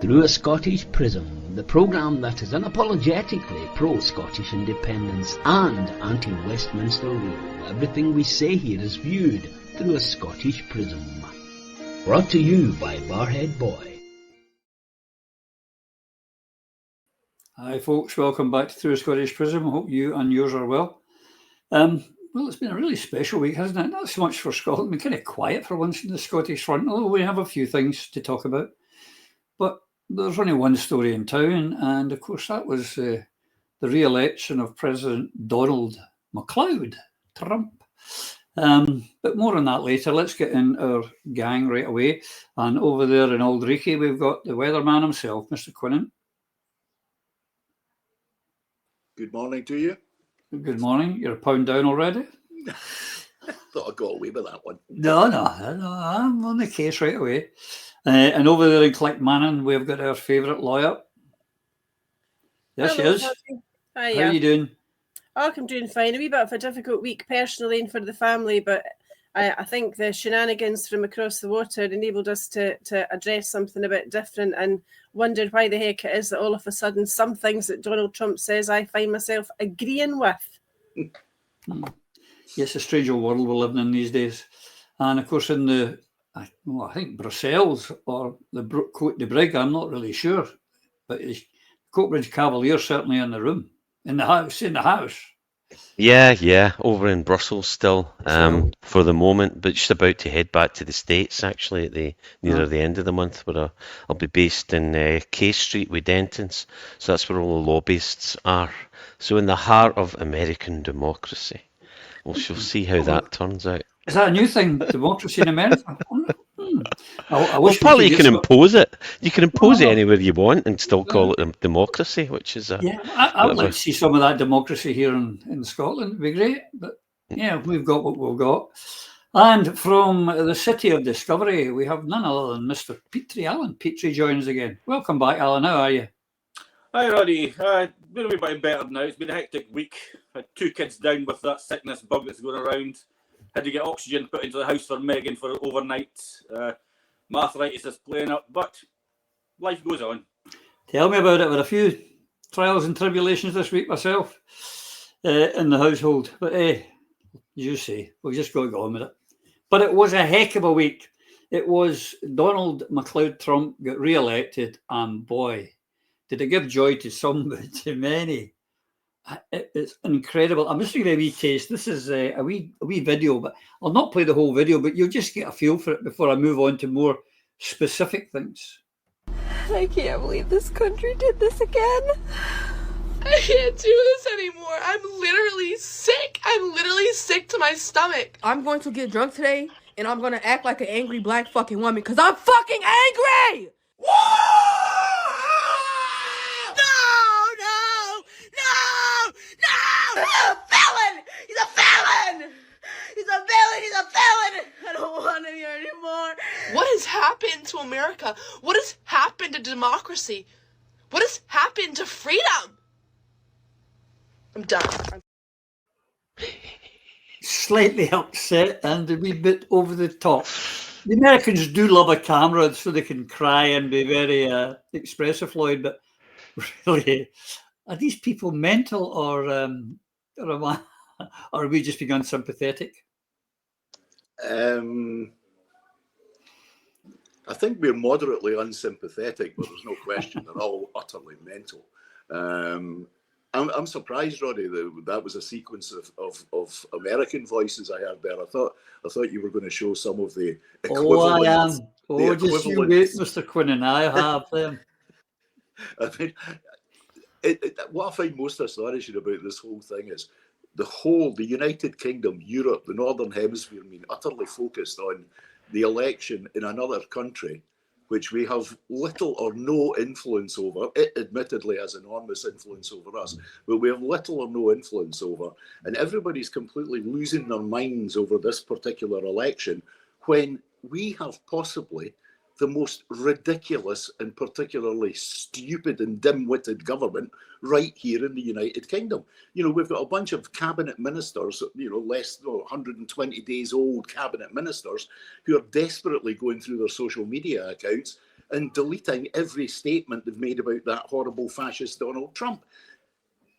Through a Scottish Prism, the programme that is unapologetically pro-Scottish independence and anti-Westminster rule. Everything we say here is viewed through a Scottish prism. Brought to you by Barhead Boy. Hi folks, welcome back to Through a Scottish Prism. I hope you and yours are well. Well, it's been a really special week, hasn't it? Not so much for Scotland. We're kind of quiet for once in the Scottish front, although we have a few things to talk about. But there's only one story in town, and of course that was the re-election of President Donald MacLeod, Trump. But more on that later. Let's get in our gang right away. And over there in Old Reekie, we've got the weatherman himself, Mr. Quinnan. Good morning to you. Good morning. You're a pound down already? Thought I got away with that one. No, I'm on the case right away. And over there in Clickmannon, we've got our favourite lawyer. There she is. Hi, How are you doing? Oh, I'm doing fine. A wee bit of a difficult week personally and for the family, but I think the shenanigans from across the water enabled us to address something a bit different and wondered why the heck it is that all of a sudden some things that Donald Trump says I find myself agreeing with. Yes, a strange old world we're living in these days. And of course in I think Brussels or the Côte de Brig, I'm not really sure. But the Coatbridge Cavalier certainly in the room, in the house. Yeah, over in Brussels still for the moment, but just about to head back to the States actually at near the end of the month, where I'll be based in K Street with Dentons, so that's where all the lobbyists are. So in the heart of American democracy. We shall see how that turns out. Is that a new thing, democracy in America? I wish partly you can impose it. You can impose it anywhere you want and still call it a democracy, which is I would like to see some of that democracy here in Scotland. It'd be great. But yeah, we've got what we've got. And from the city of Discovery, we have none other than Mr. Petrie Allen. Petrie joins again. Welcome back, Alan. How are you? Hi, Roddy. Been a wee bit better now. It's been a hectic week. Had 2 kids down with that sickness bug that's going around. Had to get oxygen put into the house for Megan for overnight. My arthritis is playing up, but life goes on. Tell me about it. With a few trials and tribulations this week myself in the household. But as you say, we've just got to go on with it. But it was a heck of a week. It was Donald MacLeod Trump got re-elected, and boy, did it give joy to some, but to many. It's incredible. I'm just going to give a wee taste. This is a wee video, but I'll not play the whole video, but you'll just get a feel for it before I move on to more specific things. I can't believe this country did this again. I can't do this anymore. I'm literally sick. I'm literally sick to my stomach. I'm going to get drunk today, and I'm going to act like an angry black fucking woman, because I'm fucking angry! No! He's a felon! He's a felon! He's a villain! He's a felon! I don't want him here anymore. What has happened to America? What has happened to democracy? What has happened to freedom? I'm done. Slightly upset and a wee bit over the top. The Americans do love a camera so they can cry and be very expressive, Lloyd, but really, are these people mental or are we just being unsympathetic? I think we're moderately unsympathetic, but there's no question they're all utterly mental. I'm surprised, Roddy, that was a sequence of American voices I heard there. I thought you were going to show some of the equivalent. I am. Just you wait, Mr. Quinnan. I have them. I mean, what I find most astonishing about this whole thing is the United Kingdom, Europe, the Northern Hemisphere, utterly focused on the election in another country, which we have little or no influence over. It admittedly has enormous influence over us, but we have little or no influence over. And everybody's completely losing their minds over this particular election when we have possibly the most ridiculous and particularly stupid and dim-witted government right here in the United Kingdom. You know, we've got a bunch of cabinet ministers, less than 120 days old cabinet ministers who are desperately going through their social media accounts and deleting every statement they've made about that horrible fascist Donald Trump.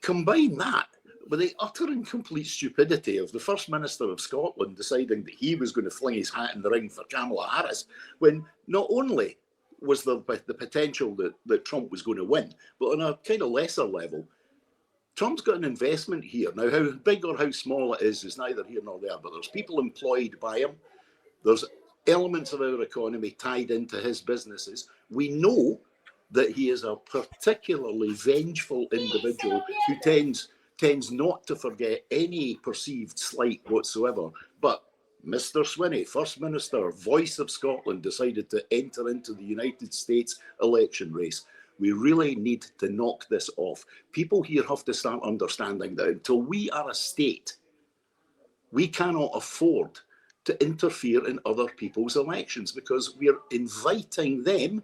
Combine that with the utter and complete stupidity of the First Minister of Scotland deciding that he was going to fling his hat in the ring for Kamala Harris, when not only was there the potential that Trump was going to win, but on a kind of lesser level, Trump's got an investment here. Now, how big or how small it is neither here nor there, but there's people employed by him. There's elements of our economy tied into his businesses. We know that he is a particularly vengeful individual who tends not to forget any perceived slight whatsoever. But Mr. Swinney, First Minister, voice of Scotland, decided to enter into the United States election race. We really need to knock this off. People here have to start understanding that until we are a state, we cannot afford to interfere in other people's elections, because we are inviting them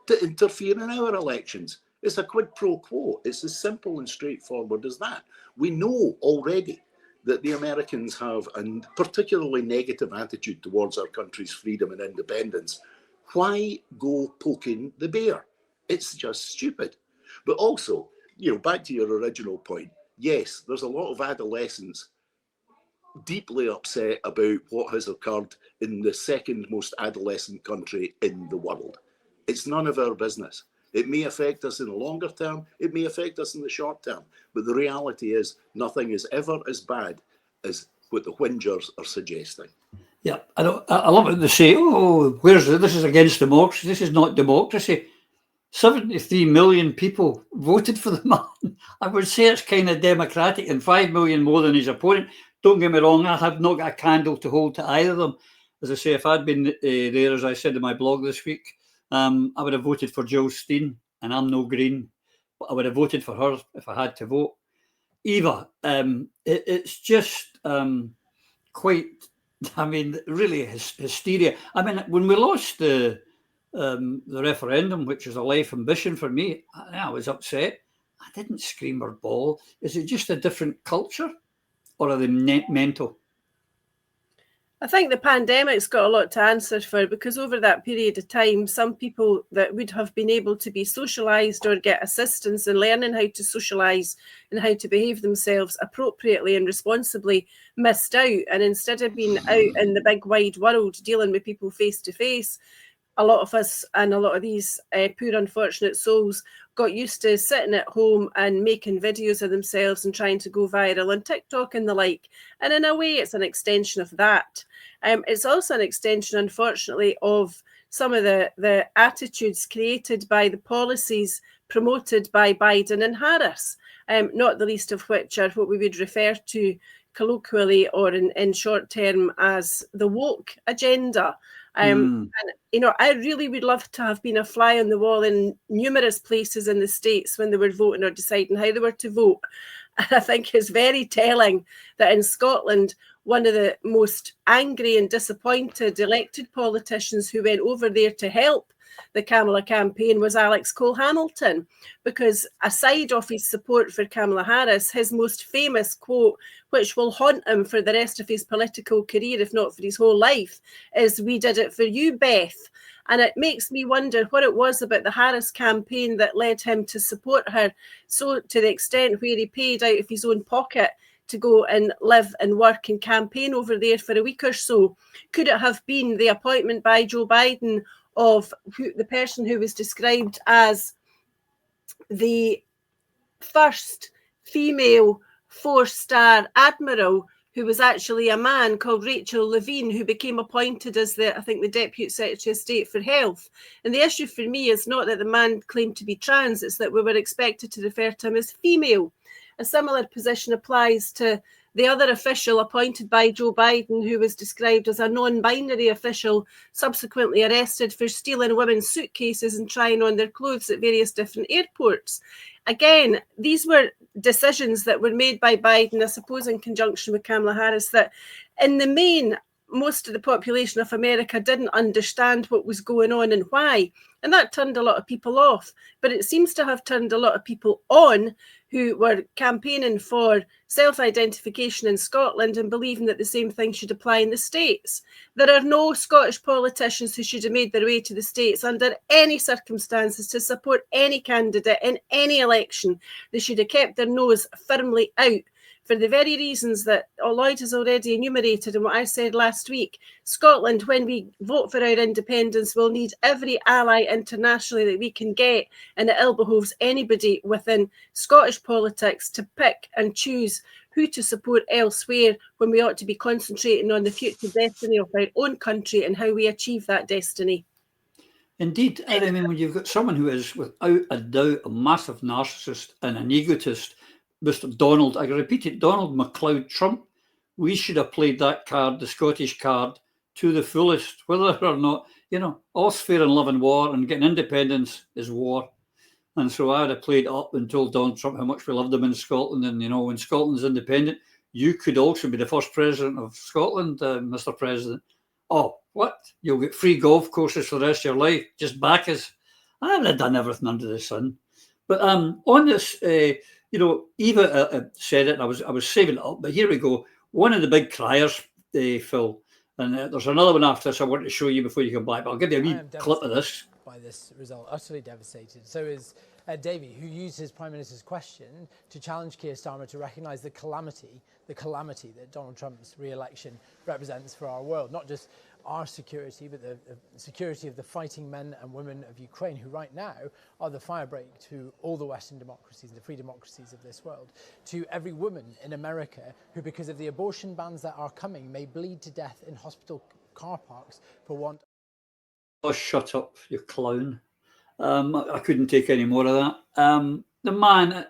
to interfere in our elections. It's a quid pro quo. It's as simple and straightforward as that. We know already that the Americans have a particularly negative attitude towards our country's freedom and independence. Why go poking the bear? It's just stupid. But also, back to your original point, yes, there's a lot of adolescents deeply upset about what has occurred in the second most adolescent country in the world. It's none of our business. It may affect us in the longer term, it may affect us in the short term, but the reality is nothing is ever as bad as what the whingers are suggesting. Yeah, I love it. They say, this is against democracy. This is not democracy. 73 million people voted for the man. I would say it's kind of democratic, and 5 million more than his opponent. Don't get me wrong, I have not got a candle to hold to either of them. As I say, if I'd been there, as I said in my blog this week, I would have voted for Jill Stein, and I'm no Green, but I would have voted for her if I had to vote. Eva, it's just quite, really hysteria. When we lost the referendum, which is a life ambition for me, I was upset. I didn't scream or bawl. Is it just a different culture, or are they mental? I think the pandemic's got a lot to answer for, because over that period of time, some people that would have been able to be socialised or get assistance in learning how to socialise and how to behave themselves appropriately and responsibly missed out. And instead of being out in the big wide world dealing with people face to face, a lot of us and a lot of these poor unfortunate souls got used to sitting at home and making videos of themselves and trying to go viral on TikTok and the like. And in a way, it's an extension of that. It's also an extension, unfortunately, of some of the attitudes created by the policies promoted by Biden and Harris, not the least of which are what we would refer to colloquially or in short term as the woke agenda. And I really would love to have been a fly on the wall in numerous places in the States when they were voting or deciding how they were to vote. And I think it's very telling that in Scotland, one of the most angry and disappointed elected politicians who went over there to help the Kamala campaign was Alex Cole-Hamilton, because aside of his support for Kamala Harris, his most famous quote, which will haunt him for the rest of his political career, if not for his whole life, is, "We did it for you, Beth." And it makes me wonder what it was about the Harris campaign that led him to support her so to the extent where he paid out of his own pocket to go and live and work and campaign over there for a week or so. Could it have been the appointment by Joe Biden of the person who was described as the first female 4-star admiral, who was actually a man called Rachel Levine, who became appointed as the Deputy Secretary of State for Health? And the issue for me is not that the man claimed to be trans, it's that we were expected to refer to him as female. A similar position applies to the other official appointed by Joe Biden, who was described as a non-binary official, subsequently arrested for stealing women's suitcases and trying on their clothes at various different airports. Again, these were decisions that were made by Biden, I suppose, in conjunction with Kamala Harris, that in the main most of the population of America didn't understand what was going on and why. And that turned a lot of people off. But it seems to have turned a lot of people on who were campaigning for self-identification in Scotland and believing that the same thing should apply in the States. There are no Scottish politicians who should have made their way to the States under any circumstances to support any candidate in any election. They should have kept their nose firmly out, for the very reasons that Lloyd has already enumerated and what I said last week. Scotland, when we vote for our independence, will need every ally internationally that we can get, and it ill behoves anybody within Scottish politics to pick and choose who to support elsewhere, when we ought to be concentrating on the future destiny of our own country and how we achieve that destiny. Indeed. I mean, when you've got someone who is, without a doubt, a massive narcissist and an egotist, Mr. Donald, I repeat it, Donald MacLeod Trump, we should have played that card, the Scottish card, to the fullest, whether or not, all's fair in love and war, and getting independence is war. And so I would have played up and told Donald Trump how much we loved him in Scotland. And, when Scotland's independent, you could also be the first president of Scotland, Mr. President. Oh, what? You'll get free golf courses for the rest of your life. Just back us. I would have done everything under the sun. But on this... Eva said it, and I was saving it up, but here we go. One of the big criers, Phil, and there's another one after this I want to show you before you come back, but I'll give you a wee clip of this. By this result, utterly devastated. So is Davy, who used his Prime Minister's question to challenge Keir Starmer to recognise the calamity that Donald Trump's re-election represents for our world, not just our security, but the security of the fighting men and women of Ukraine, who right now are the firebreak to all the Western democracies, the free democracies of this world, to every woman in America who, because of the abortion bans that are coming, may bleed to death in hospital car parks for want. Oh, shut up, you clown. I couldn't take any more of that. The man,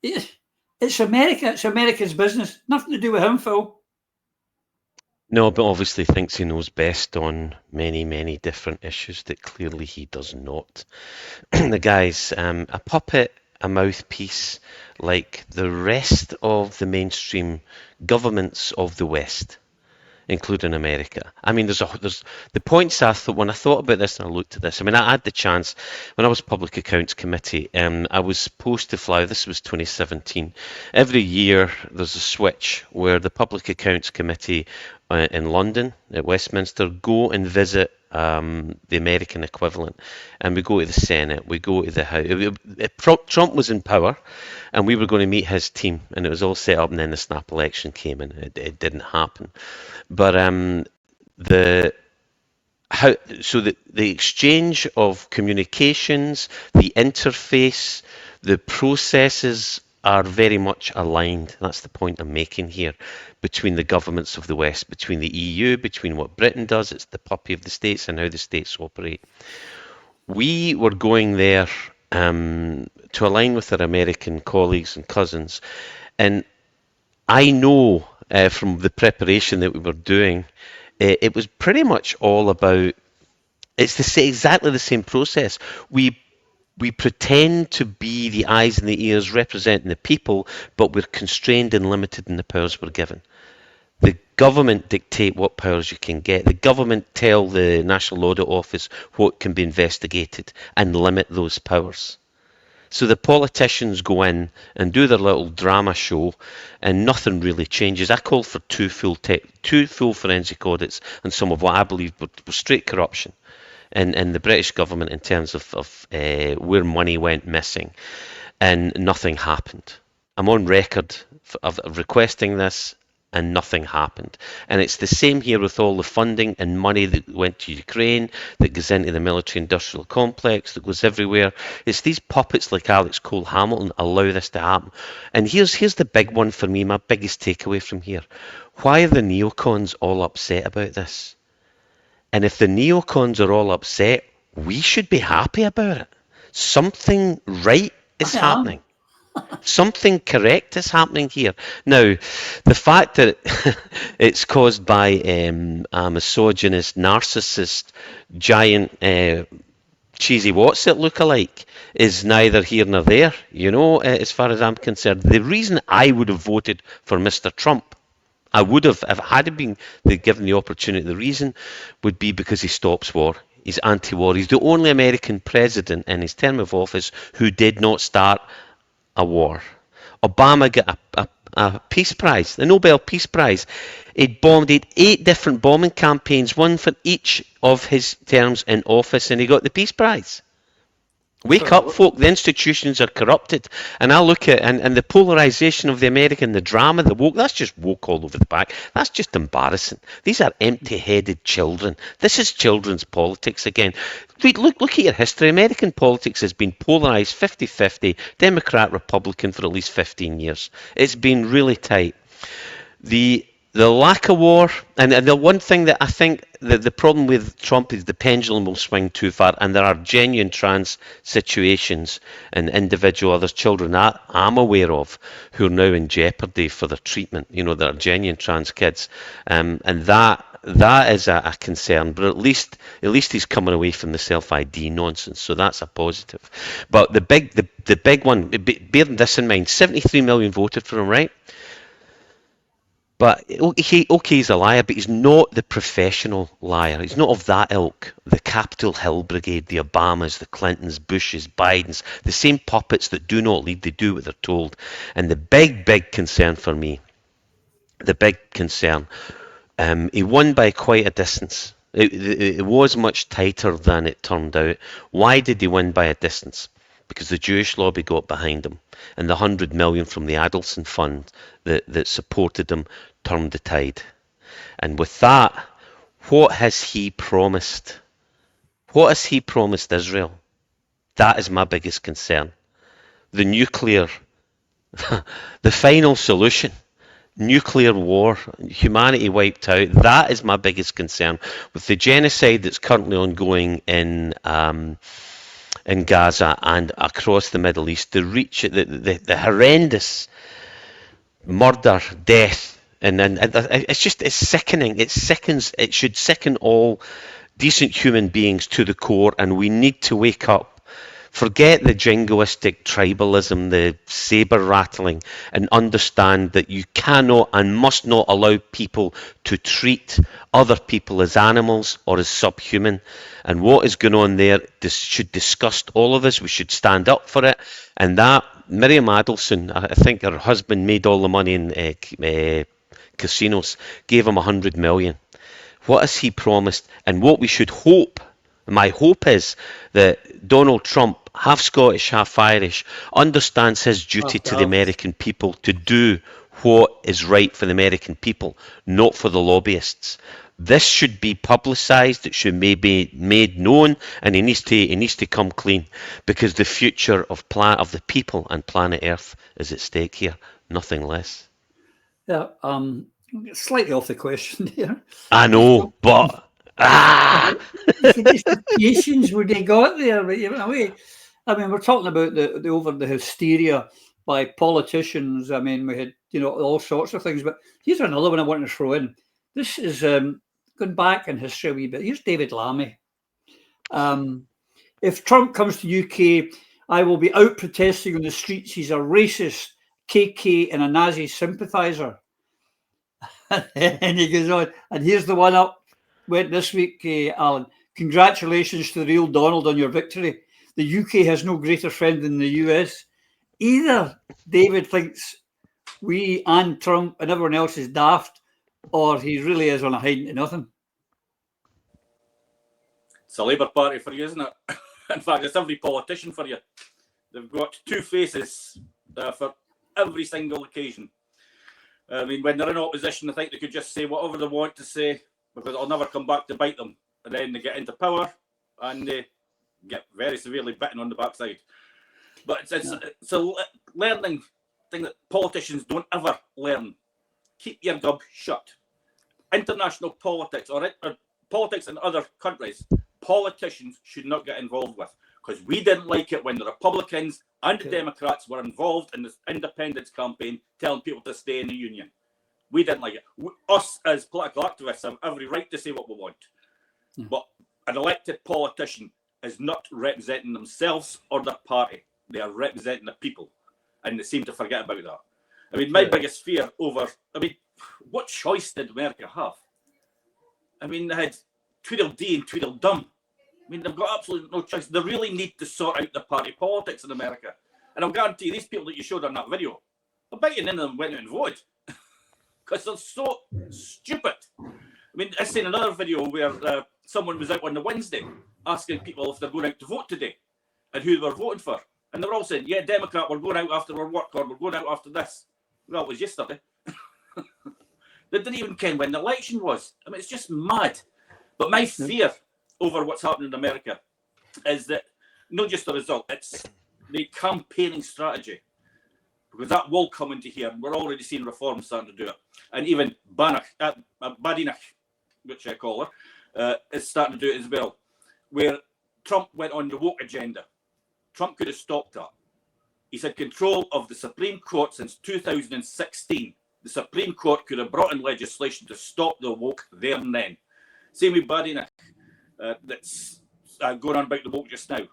it's America. It's America's business. Nothing to do with him, Phil. No, but obviously thinks he knows best on many, many different issues that clearly he does not. The guy's a puppet, a mouthpiece, like the rest of the mainstream governments of the West, including America. I mean, there's the points I thought when I thought about this and I looked at this. I mean, I had the chance when I was Public Accounts Committee. I was supposed to fly. This was 2017. Every year there's a switch where the Public Accounts Committee in London at Westminster go and visit the American equivalent, and we go to the Senate, we go to the House. Trump was in power, and we were going to meet his team, and it was all set up, and then the snap election came, and it didn't happen. But the exchange of communications, the interface, the processes are very much aligned. That's the point I'm making here, between the governments of the West, between the EU, between what Britain does, it's the puppy of the States, and how the States operate. We were going there to align with our American colleagues and cousins, and I know from the preparation that we were doing, it was pretty much all about, exactly the same process. We pretend to be the eyes and the ears representing the people, but we're constrained and limited in the powers we're given. The government dictate what powers you can get. The government tell the National Audit Office what can be investigated and limit those powers. So the politicians go in and do their little drama show, and nothing really changes. I called for two full forensic audits on some of what I believe were straight corruption in the British government in terms of where money went missing, and nothing happened. I'm on record of requesting this, and nothing happened. And it's the same here with all the funding and money that went to Ukraine, that goes into the military-industrial complex, that goes everywhere. It's these puppets like Alex Cole-Hamilton allow this to happen. And here's the big one for me, my biggest takeaway from here. Why are the neocons all upset about this? And if the neocons are all upset, we should be happy about it. Something right is happening. Something correct is happening here. Now, the fact that it's caused by a misogynist, narcissist, giant, cheesy what's-it lookalike is neither here nor there, as far as I'm concerned. The reason I would have voted for Mr. Trump, I would have, if it had been given the opportunity. The reason would be because he stops war. He's anti-war. He's the only American president in his term of office who did not start a war. Obama got a peace prize, the Nobel Peace Prize. He'd bombed 8 different bombing campaigns, one for each of his terms in office, and he got the peace prize. Wake up, folk. The institutions are corrupted. And I look at and the polarisation of the American, the drama, the woke, that's just woke all over the back. That's just embarrassing. These are empty-headed children. This is children's politics again. Look at your history. American politics has been polarised 50-50, Democrat, Republican for at least 15 years. It's been really tight. The lack of war, and the one thing that I think the problem with Trump is the pendulum will swing too far, and there are genuine trans situations and individual other children that I'm aware of who are now in jeopardy for their treatment. You know, there are genuine trans kids, and that is a concern. But at least he's coming away from the self-ID nonsense, so that's a positive. But the big one, bear this in mind: 73 million voted for him, right? But he's a liar, but he's not the professional liar. He's not of that ilk. The Capitol Hill Brigade, the Obamas, the Clintons, Bushes, Bidens, the same puppets that do not lead, they do what they're told. And the big concern for me, he won by quite a distance. It was much tighter than it turned out. Why did he win by a distance? Because the Jewish lobby got behind him, and the 100 million from the Adelson Fund that supported him turned the tide. And with that, what has he promised? What has he promised Israel? That is my biggest concern. The nuclear, the final solution, nuclear war, humanity wiped out. That is my biggest concern. With the genocide that's currently ongoing in Gaza and across the Middle East, the horrendous murder, death, and it's sickening. It sickens. It should sicken all decent human beings to the core, and we need to wake up. Forget the jingoistic tribalism, the saber rattling, and understand that you cannot and must not allow people to treat other people as animals or as subhuman. And what is going on there should disgust all of us. We should stand up for it. And that, Miriam Adelson, I think her husband made all the money in casinos, gave him 100 million. What has he promised? And what we should hope, my hope is that Donald Trump, half Scottish, half Irish, understands his duty to the American people to do what is right for the American people, not for the lobbyists. This should be publicised. It should be made known, and he needs to come clean, because the future of the people and planet Earth is at stake here, nothing less. Yeah, slightly off the question here. I know, but justifications would they got there? But in a way, I mean, we're talking about the hysteria by politicians. I mean, we had all sorts of things. But here's another one I want to throw in. This is going back in history a wee bit. Here's David Lammy. If Trump comes to UK, I will be out protesting on the streets. He's a racist, KK, and a Nazi sympathiser. And he goes on. And here's the one up. Went this week, Alan. Congratulations to the real Donald on your victory. The UK has no greater friend than the US. Either David thinks we and Trump and everyone else is daft, or he really is on a hiding to nothing. It's a Labour Party for you, isn't it? In fact, it's every politician for you. They've got two faces for every single occasion. I mean, when they're in opposition, I think they could just say whatever they want to say, because it'll never come back to bite them. And then they get into power and they get very severely bitten on the backside. But it's a learning thing that politicians don't ever learn. Keep your gob shut. International politics or politics in other countries, politicians should not get involved with, because we didn't like it when the Republicans and the Democrats were involved in this independence campaign telling people to stay in the union. We didn't like it. Us as political activists have every right to say what we want. Yeah. But an elected politician is not representing themselves or their party. They are representing the people. And they seem to forget about that. I mean, my biggest fear over... I mean, what choice did America have? I mean, they had Tweedledee and Tweedledum. I mean, they've got absolutely no choice. They really need to sort out the party politics in America. And I'll guarantee you, these people that you showed on that video, I bet you none of them went out and voted because they're so stupid. I mean, I seen another video where someone was out on the Wednesday asking people if they're going out to vote today and who they were voting for. And they're all saying, yeah, Democrat, we're going out after our work, or we're going out after this. Well, it was yesterday. They didn't even care when the election was. I mean, it's just mad. But my fear over what's happening in America is that not just the result, it's the campaigning strategy. Because that will come into here. We're already seeing reforms starting to do it. And even Badinach, which I call her, is starting to do it as well. Where Trump went on the woke agenda. Trump could have stopped that. He's had control of the Supreme Court since 2016. The Supreme Court could have brought in legislation to stop the woke there and then. Same with Badinach, that's going on about the woke just now.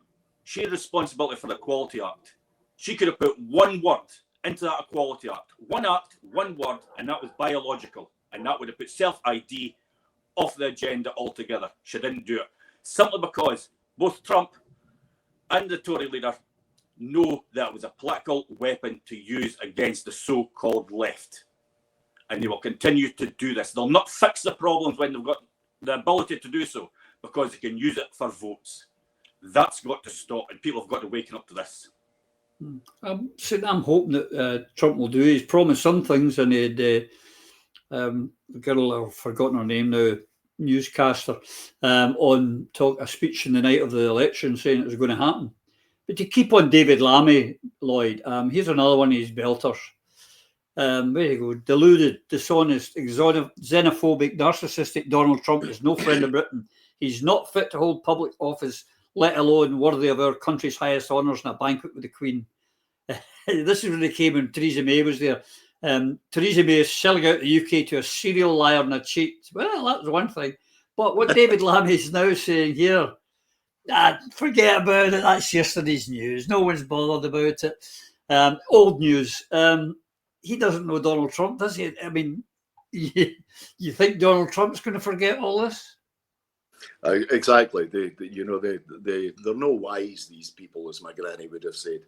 She had responsibility for the Equality Act. She could have put one word into that Equality Act. One act, one word, and that was biological. And that would have put self-ID off the agenda altogether. She didn't do it. Simply because both Trump and the Tory leader know that it was a political weapon to use against the so-called left. And they will continue to do this. They'll not fix the problems when they've got the ability to do so, because they can use it for votes. That's got to stop, and people have got to waken up to this. I'm hoping that Trump will do. He's promised some things, and he had the girl, I've forgotten her name now, newscaster, on a speech in the night of the election saying it was going to happen. But to keep on David Lammy, Lloyd, here's another one of his belters. There you go. Deluded, dishonest, xenophobic, narcissistic Donald Trump is no friend of Britain. He's not fit to hold public office, let alone worthy of our country's highest honours and a banquet with the Queen. This is when they came when Theresa May was there. Theresa May is selling out the UK to a serial liar and a cheat. Well, that's one thing. But what David Lammy is now saying here, forget about it. That's yesterday's news. No one's bothered about it. Old news. He doesn't know Donald Trump, does he? I mean, you think Donald Trump's going to forget all this? Exactly. They're no wise, these people, as my granny would have said.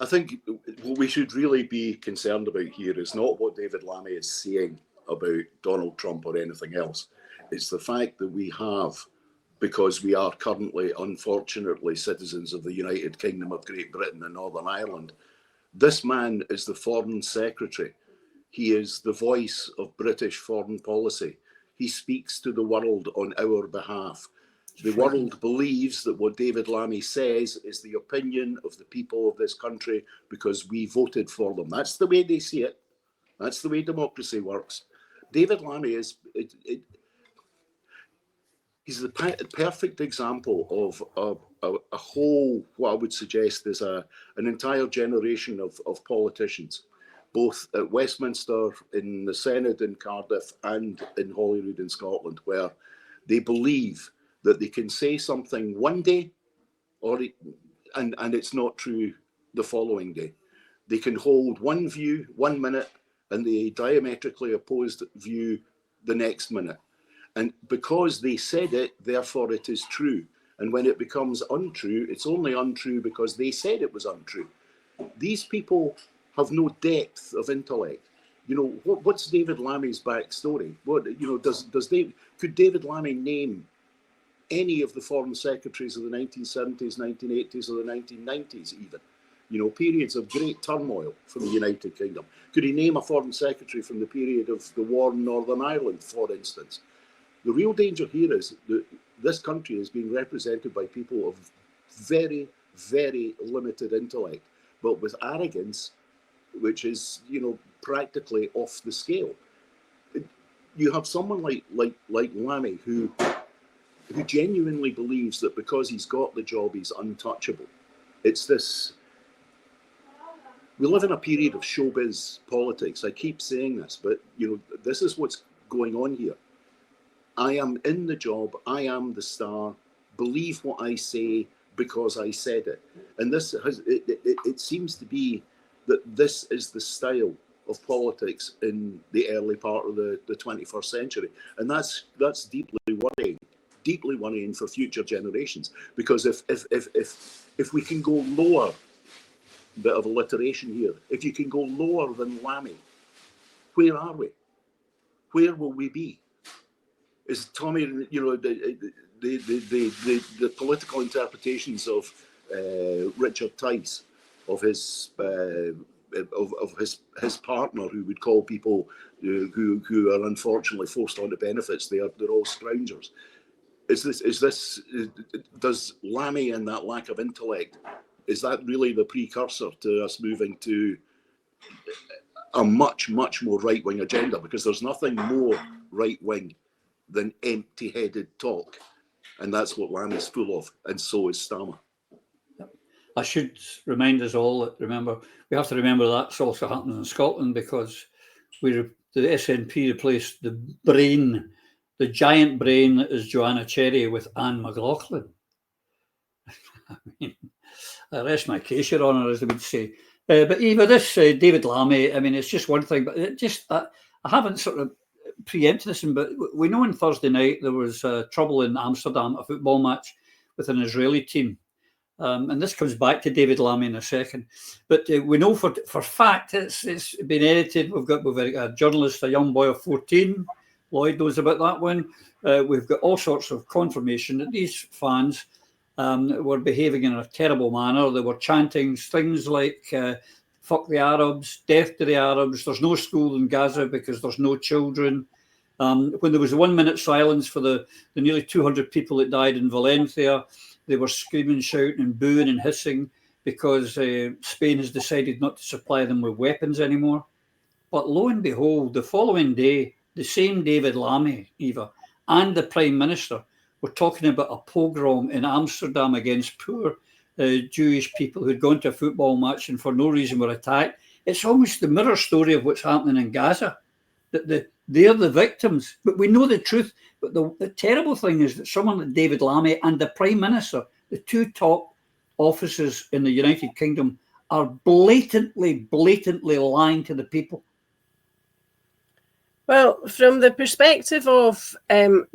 I think what we should really be concerned about here is not what David Lammy is saying about Donald Trump or anything else. It's the fact that we have, because we are currently, unfortunately, citizens of the United Kingdom of Great Britain and Northern Ireland. This man is the Foreign Secretary. He is the voice of British foreign policy. He speaks to the world on our behalf. The world believes that what David Lammy says is the opinion of the people of this country because we voted for them. That's the way they see it. That's the way democracy works. David Lammy is... He's the perfect example of a whole, what I would suggest is an entire generation of politicians, both at Westminster, in the Senate in Cardiff, and in Holyrood in Scotland, where they believe that they can say something one day, and it's not true the following day. They can hold one view 1 minute and the diametrically opposed view the next minute. And because they said it, therefore it is true. And when it becomes untrue, it's only untrue because they said it was untrue. These people have no depth of intellect. You know, what's David Lammy's backstory? Could David Lammy name any of the foreign secretaries of the 1970s, 1980s, or the 1990s even? You know, periods of great turmoil from the United Kingdom. Could he name a foreign secretary from the period of the war in Northern Ireland, for instance? The real danger here is that this country is being represented by people of very, very limited intellect, but with arrogance, which is, practically off the scale. You have someone like Lammy who genuinely believes that because he's got the job, he's untouchable. It's this. We live in a period of showbiz politics. I keep saying this, but this is what's going on here. I am in the job. I am the star. Believe what I say because I said it. And this it seems to be that this is the style of politics in the early part of the 21st century. And that's deeply worrying for future generations. Because if we can go lower, bit of alliteration here, if you can go lower than Lammy, where are we? Where will we be? Is Tommy, the political interpretations of Richard Tice, of his partner, who would call people who are unfortunately forced onto benefits, they're all scroungers. Does Lammy and that lack of intellect, is that really the precursor to us moving to a much more right-wing agenda? Because there's nothing more right-wing than empty-headed talk, and that's what Lammy's full of, and so is Stammer. I should remind us all that we have to remember that's also happening in Scotland, because the SNP replaced the giant brain that is Joanna Cherry with Anne McLaughlin. I mean, I rest my case, Your Honour, as they would say. But Eva, this David Lammy, I mean, it's just one thing, but I haven't sort of preempted this, but we know on Thursday night there was trouble in Amsterdam, a football match with an Israeli team. And this comes back to David Lammy in a second. But we know for fact it's been edited. We've got a journalist, a young boy of 14. Lloyd knows about that one. We've got all sorts of confirmation that these fans were behaving in a terrible manner. They were chanting things like, fuck the Arabs, death to the Arabs, there's no school in Gaza because there's no children. When there was a 1 minute silence for the nearly 200 people that died in Valencia, they were screaming, shouting and booing and hissing because Spain has decided not to supply them with weapons anymore. But lo and behold, the following day, the same David Lammy, Eva, and the Prime Minister were talking about a pogrom in Amsterdam against poor Jewish people who'd gone to a football match and for no reason were attacked. It's almost the mirror story of what's happening in Gaza, that they're the victims. But we know the truth. But the terrible thing is that someone like David Lammy and the Prime Minister, the two top offices in the United Kingdom, are blatantly lying to the people. Well, from the perspective of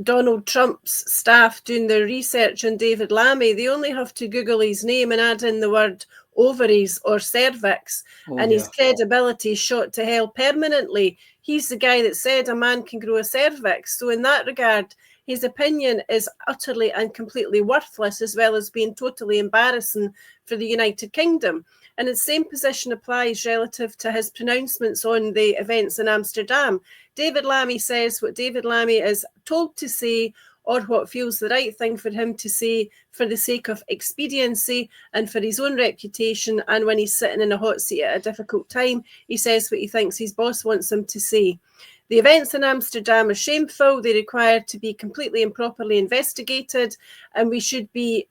Donald Trump's staff doing their research on David Lammy, they only have to Google his name and add in the word ovaries or cervix, his credibility shot to hell permanently. He's the guy that said a man can grow a cervix. So in that regard, his opinion is utterly and completely worthless, as well as being totally embarrassing for the United Kingdom. And the same position applies relative to his pronouncements on the events in Amsterdam. David Lammy says what David Lammy is told to say, or what feels the right thing for him to say for the sake of expediency and for his own reputation. And when he's sitting in a hot seat at a difficult time, he says what he thinks his boss wants him to say. The events in Amsterdam are shameful. They require to be completely and properly investigated, and we should be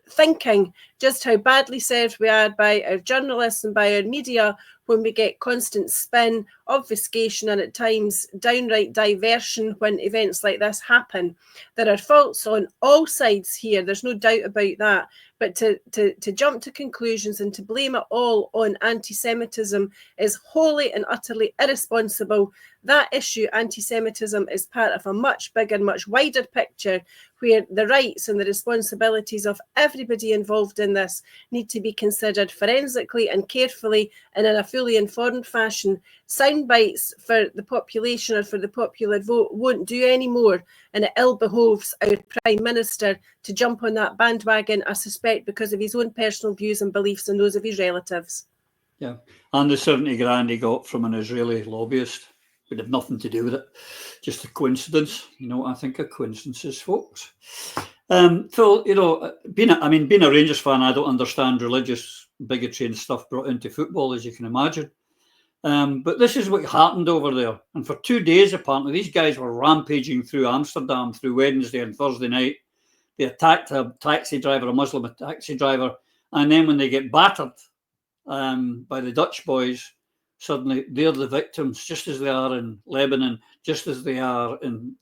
thinking just how badly served we are by our journalists and by our media when we get constant spin, obfuscation, and at times downright diversion when events like this happen. There are faults on all sides here, there's no doubt about that. But to jump to conclusions and to blame it all on anti-Semitism is wholly and utterly irresponsible. That issue, anti-Semitism, is part of a much bigger, much wider picture where the rights and the responsibilities of everybody involved in this need to be considered forensically and carefully and in a fully informed fashion. Sound bites for the population or for the popular vote won't do any more, and it ill behoves our Prime Minister to jump on that bandwagon, I suspect, because of his own personal views and beliefs and those of his relatives. Yeah, and the 70 grand he got from an Israeli lobbyist would have nothing to do with it. Just a coincidence. You know what I think of coincidences, folks. Phil, you know, being a Rangers fan, I don't understand religious bigotry and stuff brought into football, as you can imagine. But this is what happened over there. And for 2 days, apparently, these guys were rampaging through Amsterdam through Wednesday and Thursday night. They attacked a taxi driver, a Muslim taxi driver. And then when they get battered by the Dutch boys, suddenly they're the victims, just as they are in Lebanon, just as they are in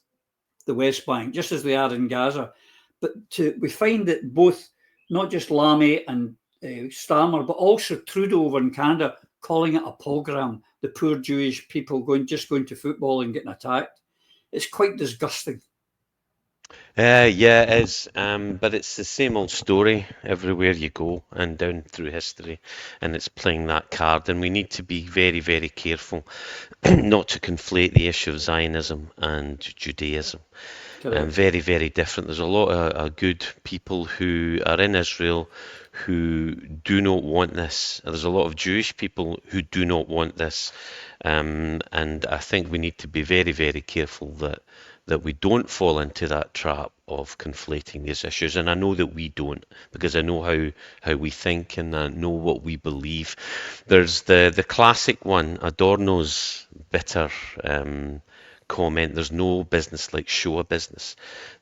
the West Bank, just as they are in Gaza. But we find that both, not just Lammy and Stammer, but also Trudeau over in Canada, calling it a pogrom, the poor Jewish people going to football and getting attacked. It's quite disgusting. Yeah, it is. But it's the same old story everywhere you go and down through history, and it's playing that card. And we need to be very, very careful not to conflate the issue of Zionism and Judaism. Very, very different. There's a lot of good people who are in Israel who do not want this. There's a lot of Jewish people who do not want this. And I think we need to be very, very careful that we don't fall into that trap of conflating these issues. And I know that we don't, because I know how we think and I know what we believe. There's the classic one, Adorno's bitter comment, there's no business like Shoah business.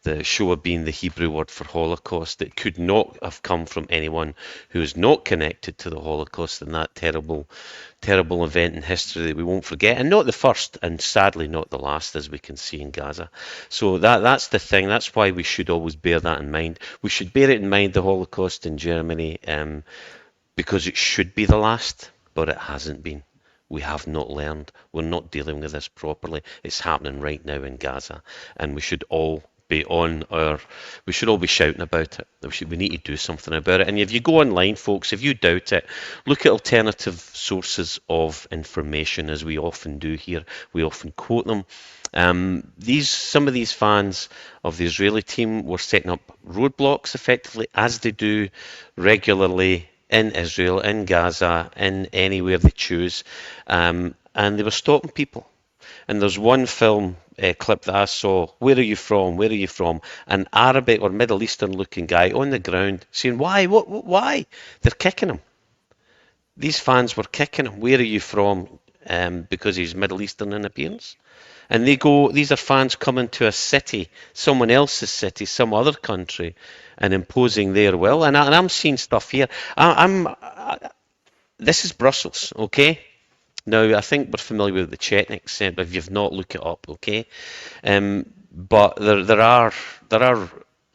The Shoah being the Hebrew word for Holocaust. It could not have come from anyone who is not connected to the Holocaust and that terrible event in history that we won't forget, and not the first, and sadly not the last, as we can see in Gaza. So that's the thing. That's why we should always bear that in mind. We should bear it in mind, the Holocaust in Germany, because it should be the last, but it hasn't been. We have not learned. We're not dealing with this properly. It's happening right now in Gaza, and we should all be we should all be shouting about it. We need to do something about it. And if you go online, folks, if you doubt it, look at alternative sources of information, as we often do here. We often quote them. Some of these fans of the Israeli team were setting up roadblocks effectively, as they do regularly in Israel, in Gaza, in anywhere they choose, and they were stopping people. And there's one film clip that I saw, where are you from, where are you from? An Arabic or Middle Eastern looking guy on the ground saying, why, why? They're kicking him. These fans were kicking him. Where are you from? Because he's Middle Eastern in appearance. And these are fans coming to a city, someone else's city, some other country, and imposing their will. And I'm seeing stuff here. This is Brussels, okay? Now, I think we're familiar with the Chetniks, but if you've not, look it up, okay? But there are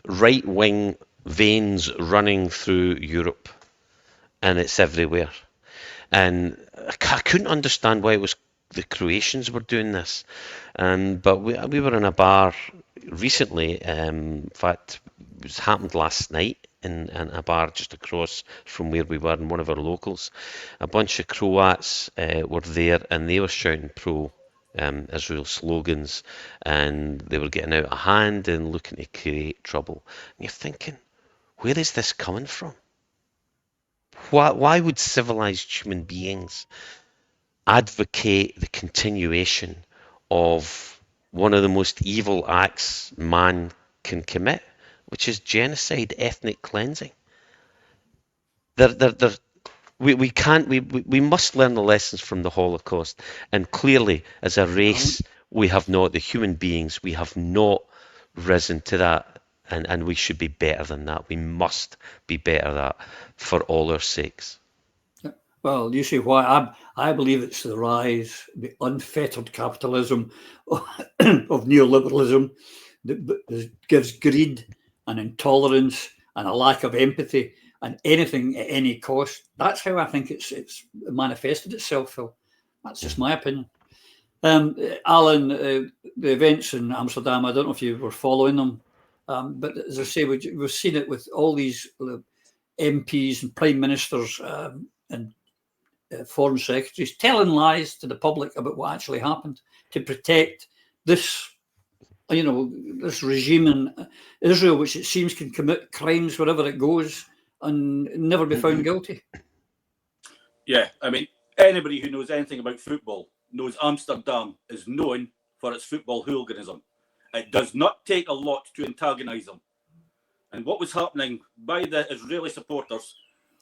right-wing veins running through Europe, and it's everywhere. And I couldn't understand why it was the Croatians were doing this. But we were in a bar recently. In fact, it happened last night in a bar just across from where we were, in one of our locals. A bunch of Croats were there, and they were shouting pro-Israel slogans, and they were getting out of hand and looking to create trouble. And you're thinking, where is this coming from? Why would civilized human beings advocate the continuation of one of the most evil acts man can commit, which is genocide, ethnic cleansing? We must learn the lessons from the Holocaust, and clearly, as a race, we have not, the human beings, we have not risen to that, and we should be better than that. We must be better than that for all our sakes. Well, you see why I believe it's the rise, the unfettered capitalism of neoliberalism that gives greed and intolerance and a lack of empathy and anything at any cost. That's how I think it's manifested itself, Phil. That's just my opinion. Alan, the events in Amsterdam, I don't know if you were following them, but as I say, we've seen it with all these MPs and prime ministers and foreign secretaries telling lies to the public about what actually happened to protect this, this regime in Israel, which it seems can commit crimes wherever it goes and never be found guilty. Yeah, I mean, anybody who knows anything about football knows Amsterdam is known for its football hooliganism. It does not take a lot to antagonise them. And what was happening by the Israeli supporters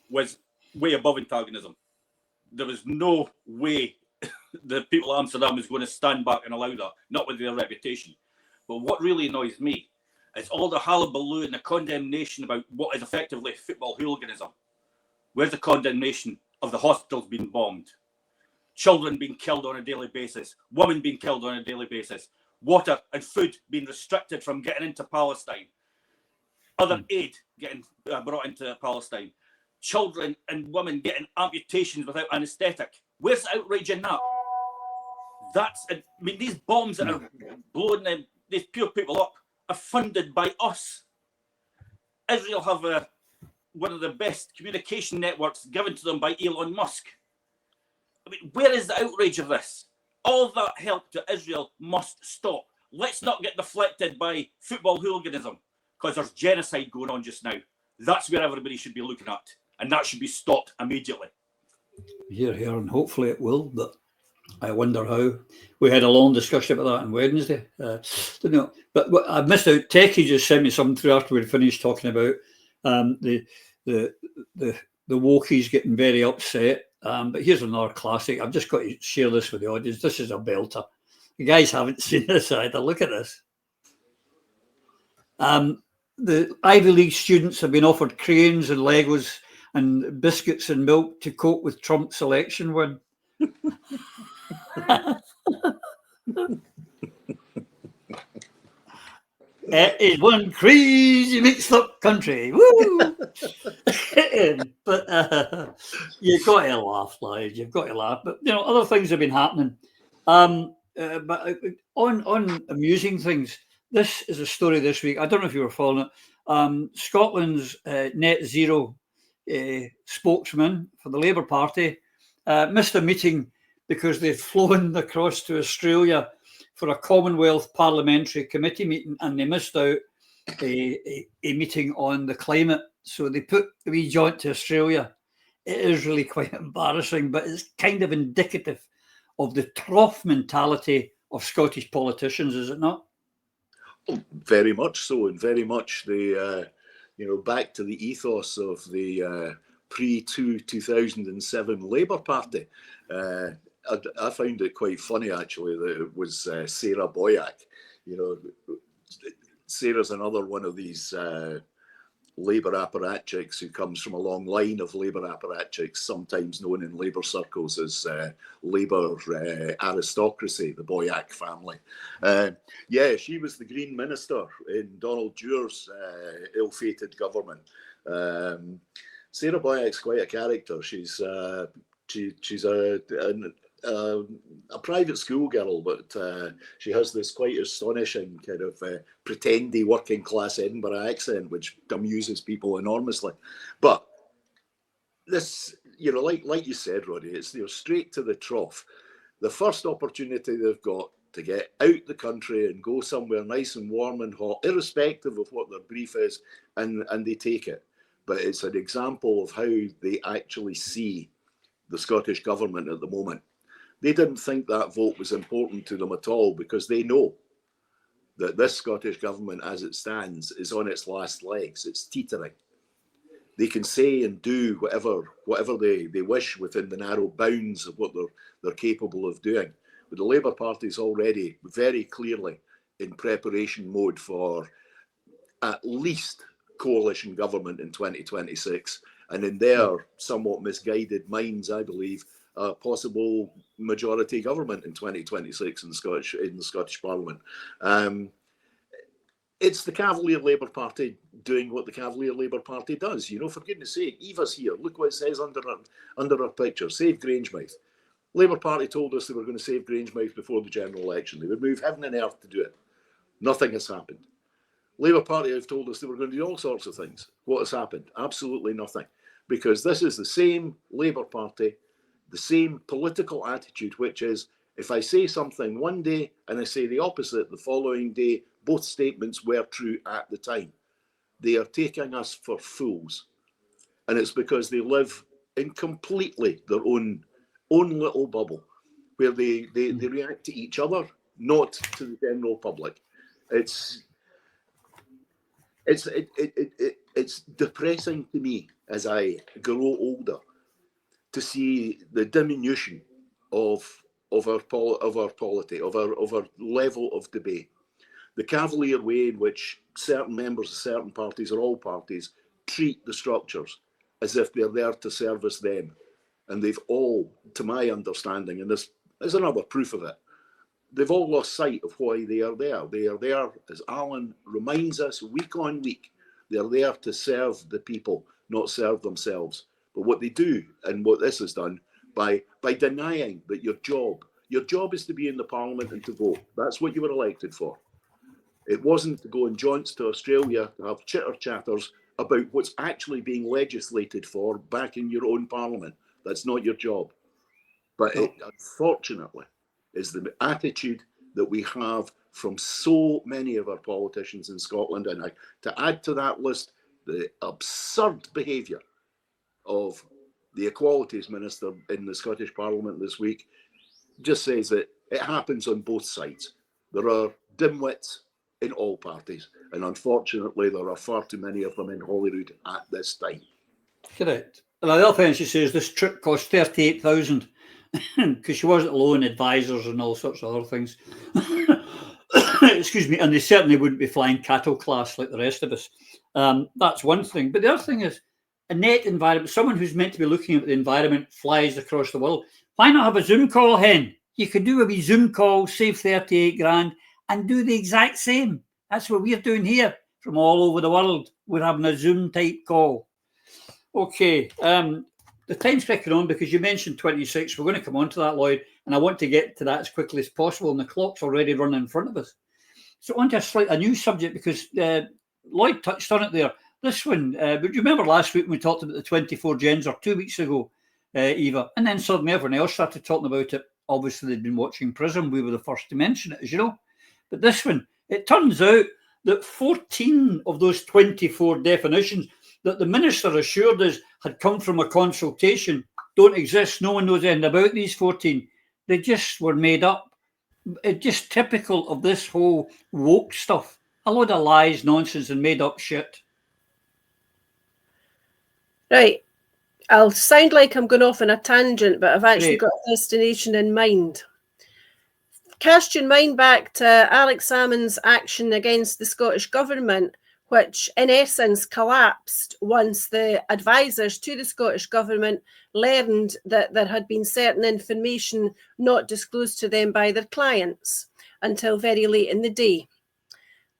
was way above antagonism. There was no way the people of Amsterdam was going to stand back and allow that, not with their reputation. But what really annoys me is all the hullabaloo and the condemnation about what is effectively football hooliganism. Where's the condemnation of the hospitals being bombed? Children being killed on a daily basis, women being killed on a daily basis, water and food being restricted from getting into Palestine, other aid getting brought into Palestine, children and women getting amputations without anaesthetic Where's the outrage in that? I mean, these bombs that are blowing them, these poor people up, are funded by us. Israel have one of the best communication networks given to them by Elon Musk. I mean, where is the outrage of this? All that help to Israel must stop. Let's not get deflected by football hooliganism, because there's genocide going on just now. That's where everybody should be looking at, and that should be stopped immediately. Here, and hopefully it will, but I wonder how. We had a long discussion about that on Wednesday. Don't know, but I missed out. Techie just sent me something through after we'd finished talking about the wokies getting very upset. But here's another classic. I've just got to share this with the audience. This is a belter. You guys haven't seen this either. Look at this. The Ivy League students have been offered crayons and Legos and biscuits and milk to cope with Trump's election win. It is one crazy mixed up country. Woo! But you've got to laugh, lads. You've got to laugh. But you know, other things have been happening. But on amusing things, this is a story this week. I don't know if you were following it. Scotland's net zero spokesman for the Labour Party missed a meeting because they'd flown across to Australia for a Commonwealth Parliamentary Committee meeting, and they missed out a meeting on the climate. So they put the wee jaunt to Australia. It is really quite embarrassing, but it's kind of indicative of the trough mentality of Scottish politicians, is it not? Oh, very much so, and very much the back to the ethos of the pre-2007 Labour Party. I found it quite funny, actually, that it was Sarah Boyack. You know, Sarah's another one of these Labour apparatchiks who comes from a long line of Labour apparatchiks, sometimes known in Labour circles as Labour aristocracy, the Boyack family. Yeah, she was the Green Minister in Donald Dewar's ill-fated government. Sarah Boyack's quite a character. She's a private school girl, but she has this quite astonishing kind of pretendy working class Edinburgh accent, which amuses people enormously. But this, you know, like you said, Roddy, it's straight to the trough. The first opportunity they've got to get out the country and go somewhere nice and warm and hot, irrespective of what their brief is, and they take it. But it's an example of how they actually see the Scottish government at the moment. They didn't think that vote was important to them at all, because they know that this Scottish government, as it stands, is on its last legs. It's teetering. They can say and do whatever they wish within the narrow bounds of what they're capable of doing. But the Labour Party is already very clearly in preparation mode for at least coalition government in 2026, and in their somewhat misguided minds, I believe, a possible majority government in 2026 in the Scottish Parliament. It's the Cavalier Labour Party doing what the Cavalier Labour Party does. You know, for goodness sake, Eva's here. Look what it says under her picture: Save Grangemouth. Labour Party told us they were going to save Grangemouth before the general election. They would move heaven and earth to do it. Nothing has happened. Labour Party have told us they were going to do all sorts of things. What has happened? Absolutely nothing. Because this is the same Labour Party, the same political attitude, which is, if I say something one day and I say the opposite the following day, both statements were true at the time. They are taking us for fools. And it's because they live in completely their own little bubble, where they react to each other, not to the general public. It's depressing to me as I grow older to see the diminution of our polity, of our level of debate. The cavalier way in which certain members of certain parties, or all parties, treat the structures as if they're there to service them. And they've all, to my understanding, and this is another proof of it, they've all lost sight of why they are there. They are there, as Alan reminds us week on week, they're there to serve the people, not serve themselves. But what they do, and what this has done, by denying that your job is to be in the Parliament and to vote. That's what you were elected for. It wasn't to go in jaunts to Australia to have chitter-chatters about what's actually being legislated for back in your own Parliament. That's not your job. But it, unfortunately, is the attitude that we have from so many of our politicians in Scotland. And to add to that list, the absurd behaviour of the Equalities Minister in the Scottish Parliament this week just says that it happens on both sides. There are dimwits in all parties, and unfortunately there are far too many of them in Holyrood at this time. Correct. And the other thing she says, this trip cost 38,000 because she wasn't alone, advisors and all sorts of other things. Excuse me, and they certainly wouldn't be flying cattle class like the rest of us. That's one thing. But the other thing is, a net environment, someone who's meant to be looking at the environment flies across the world. Why not have a Zoom call, Hen? You could do a wee Zoom call, save 38 grand, and do the exact same. That's what we're doing here from all over the world. We're having a Zoom type call. Okay, the time's clicking on because you mentioned 26. We're going to come on to that, Lloyd, and I want to get to that as quickly as possible, and the clock's already running in front of us. So on to a new subject, because Lloyd touched on it there. This one, but you remember last week when we talked about the 24 gens, or 2 weeks ago, Eva, and then suddenly everyone else started talking about it. Obviously, they'd been watching Prism. We were the first to mention it, as you know. But this one, it turns out that 14 of those 24 definitions that the minister assured us had come from a consultation don't exist. No one knows anything about these 14. They just were made up. It's just typical of this whole woke stuff. A load of lies, nonsense, and made up shit. Right. I'll sound like I'm going off on a tangent, but I've actually got a destination in mind. Cast your mind back to Alex Salmond's action against the Scottish Government, which in essence collapsed once the advisors to the Scottish Government learned that there had been certain information not disclosed to them by their clients until very late in the day.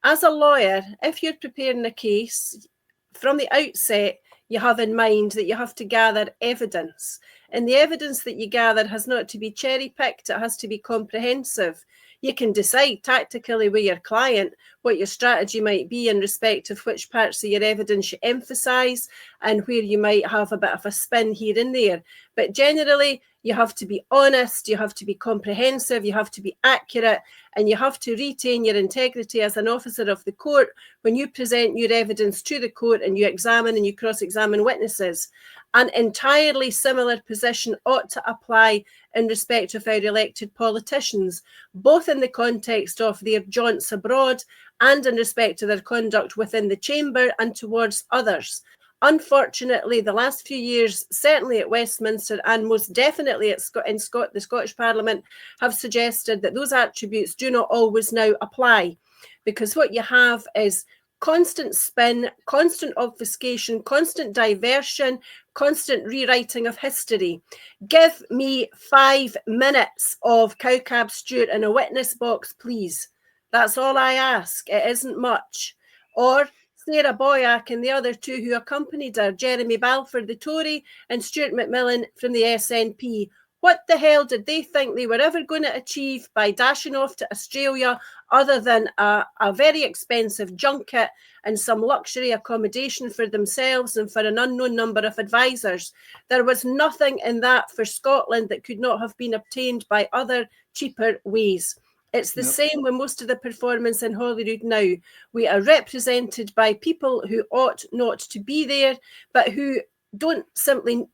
As a lawyer, if you're preparing a case, from the outset, you have in mind that you have to gather evidence. And the evidence that you gather has not to be cherry-picked, it has to be comprehensive. You can decide tactically with your client what your strategy might be in respect of which parts of your evidence you emphasise and where you might have a bit of a spin here and there. But generally, you have to be honest, you have to be comprehensive, you have to be accurate, and you have to retain your integrity as an officer of the court when you present your evidence to the court and you examine and you cross-examine witnesses. An entirely similar position ought to apply in respect of our elected politicians, both in the context of their jaunts abroad and in respect to their conduct within the chamber and towards others. Unfortunately, the last few years, certainly at Westminster and most definitely in the Scottish Parliament, have suggested that those attributes do not always now apply, because what you have is constant spin, constant obfuscation, constant diversion, constant rewriting of history. Give me 5 minutes of Cowcab Stewart in a witness box, please. That's all I ask. It isn't much. Or Sarah Boyack and the other two who accompanied her, Jeremy Balfour, the Tory, and Stuart McMillan from the SNP. What the hell did they think they were ever going to achieve by dashing off to Australia other than a very expensive junket and some luxury accommodation for themselves and for an unknown number of advisors? There was nothing in that for Scotland that could not have been obtained by other cheaper ways. It's the same with most of the performance in Holyrood now. We are represented by people who ought not to be there, but who don't simply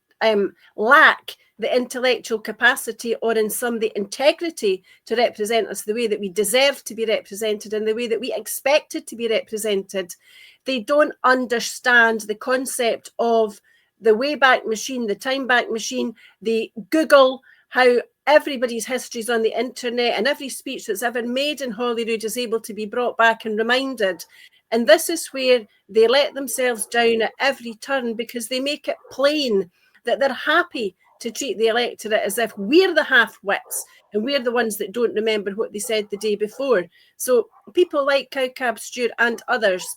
lack the intellectual capacity or in some the integrity to represent us the way that we deserve to be represented and the way that we expected to be represented. They don't understand the concept of the Wayback Machine, the Time Back Machine. They Google how everybody's history is on the internet and every speech that's ever made in Holyrood is able to be brought back and reminded. And this is where they let themselves down at every turn, because they make it plain that they're happy to treat the electorate as if we're the half-wits and we're the ones that don't remember what they said the day before. So people like Cowcab Stewart and others,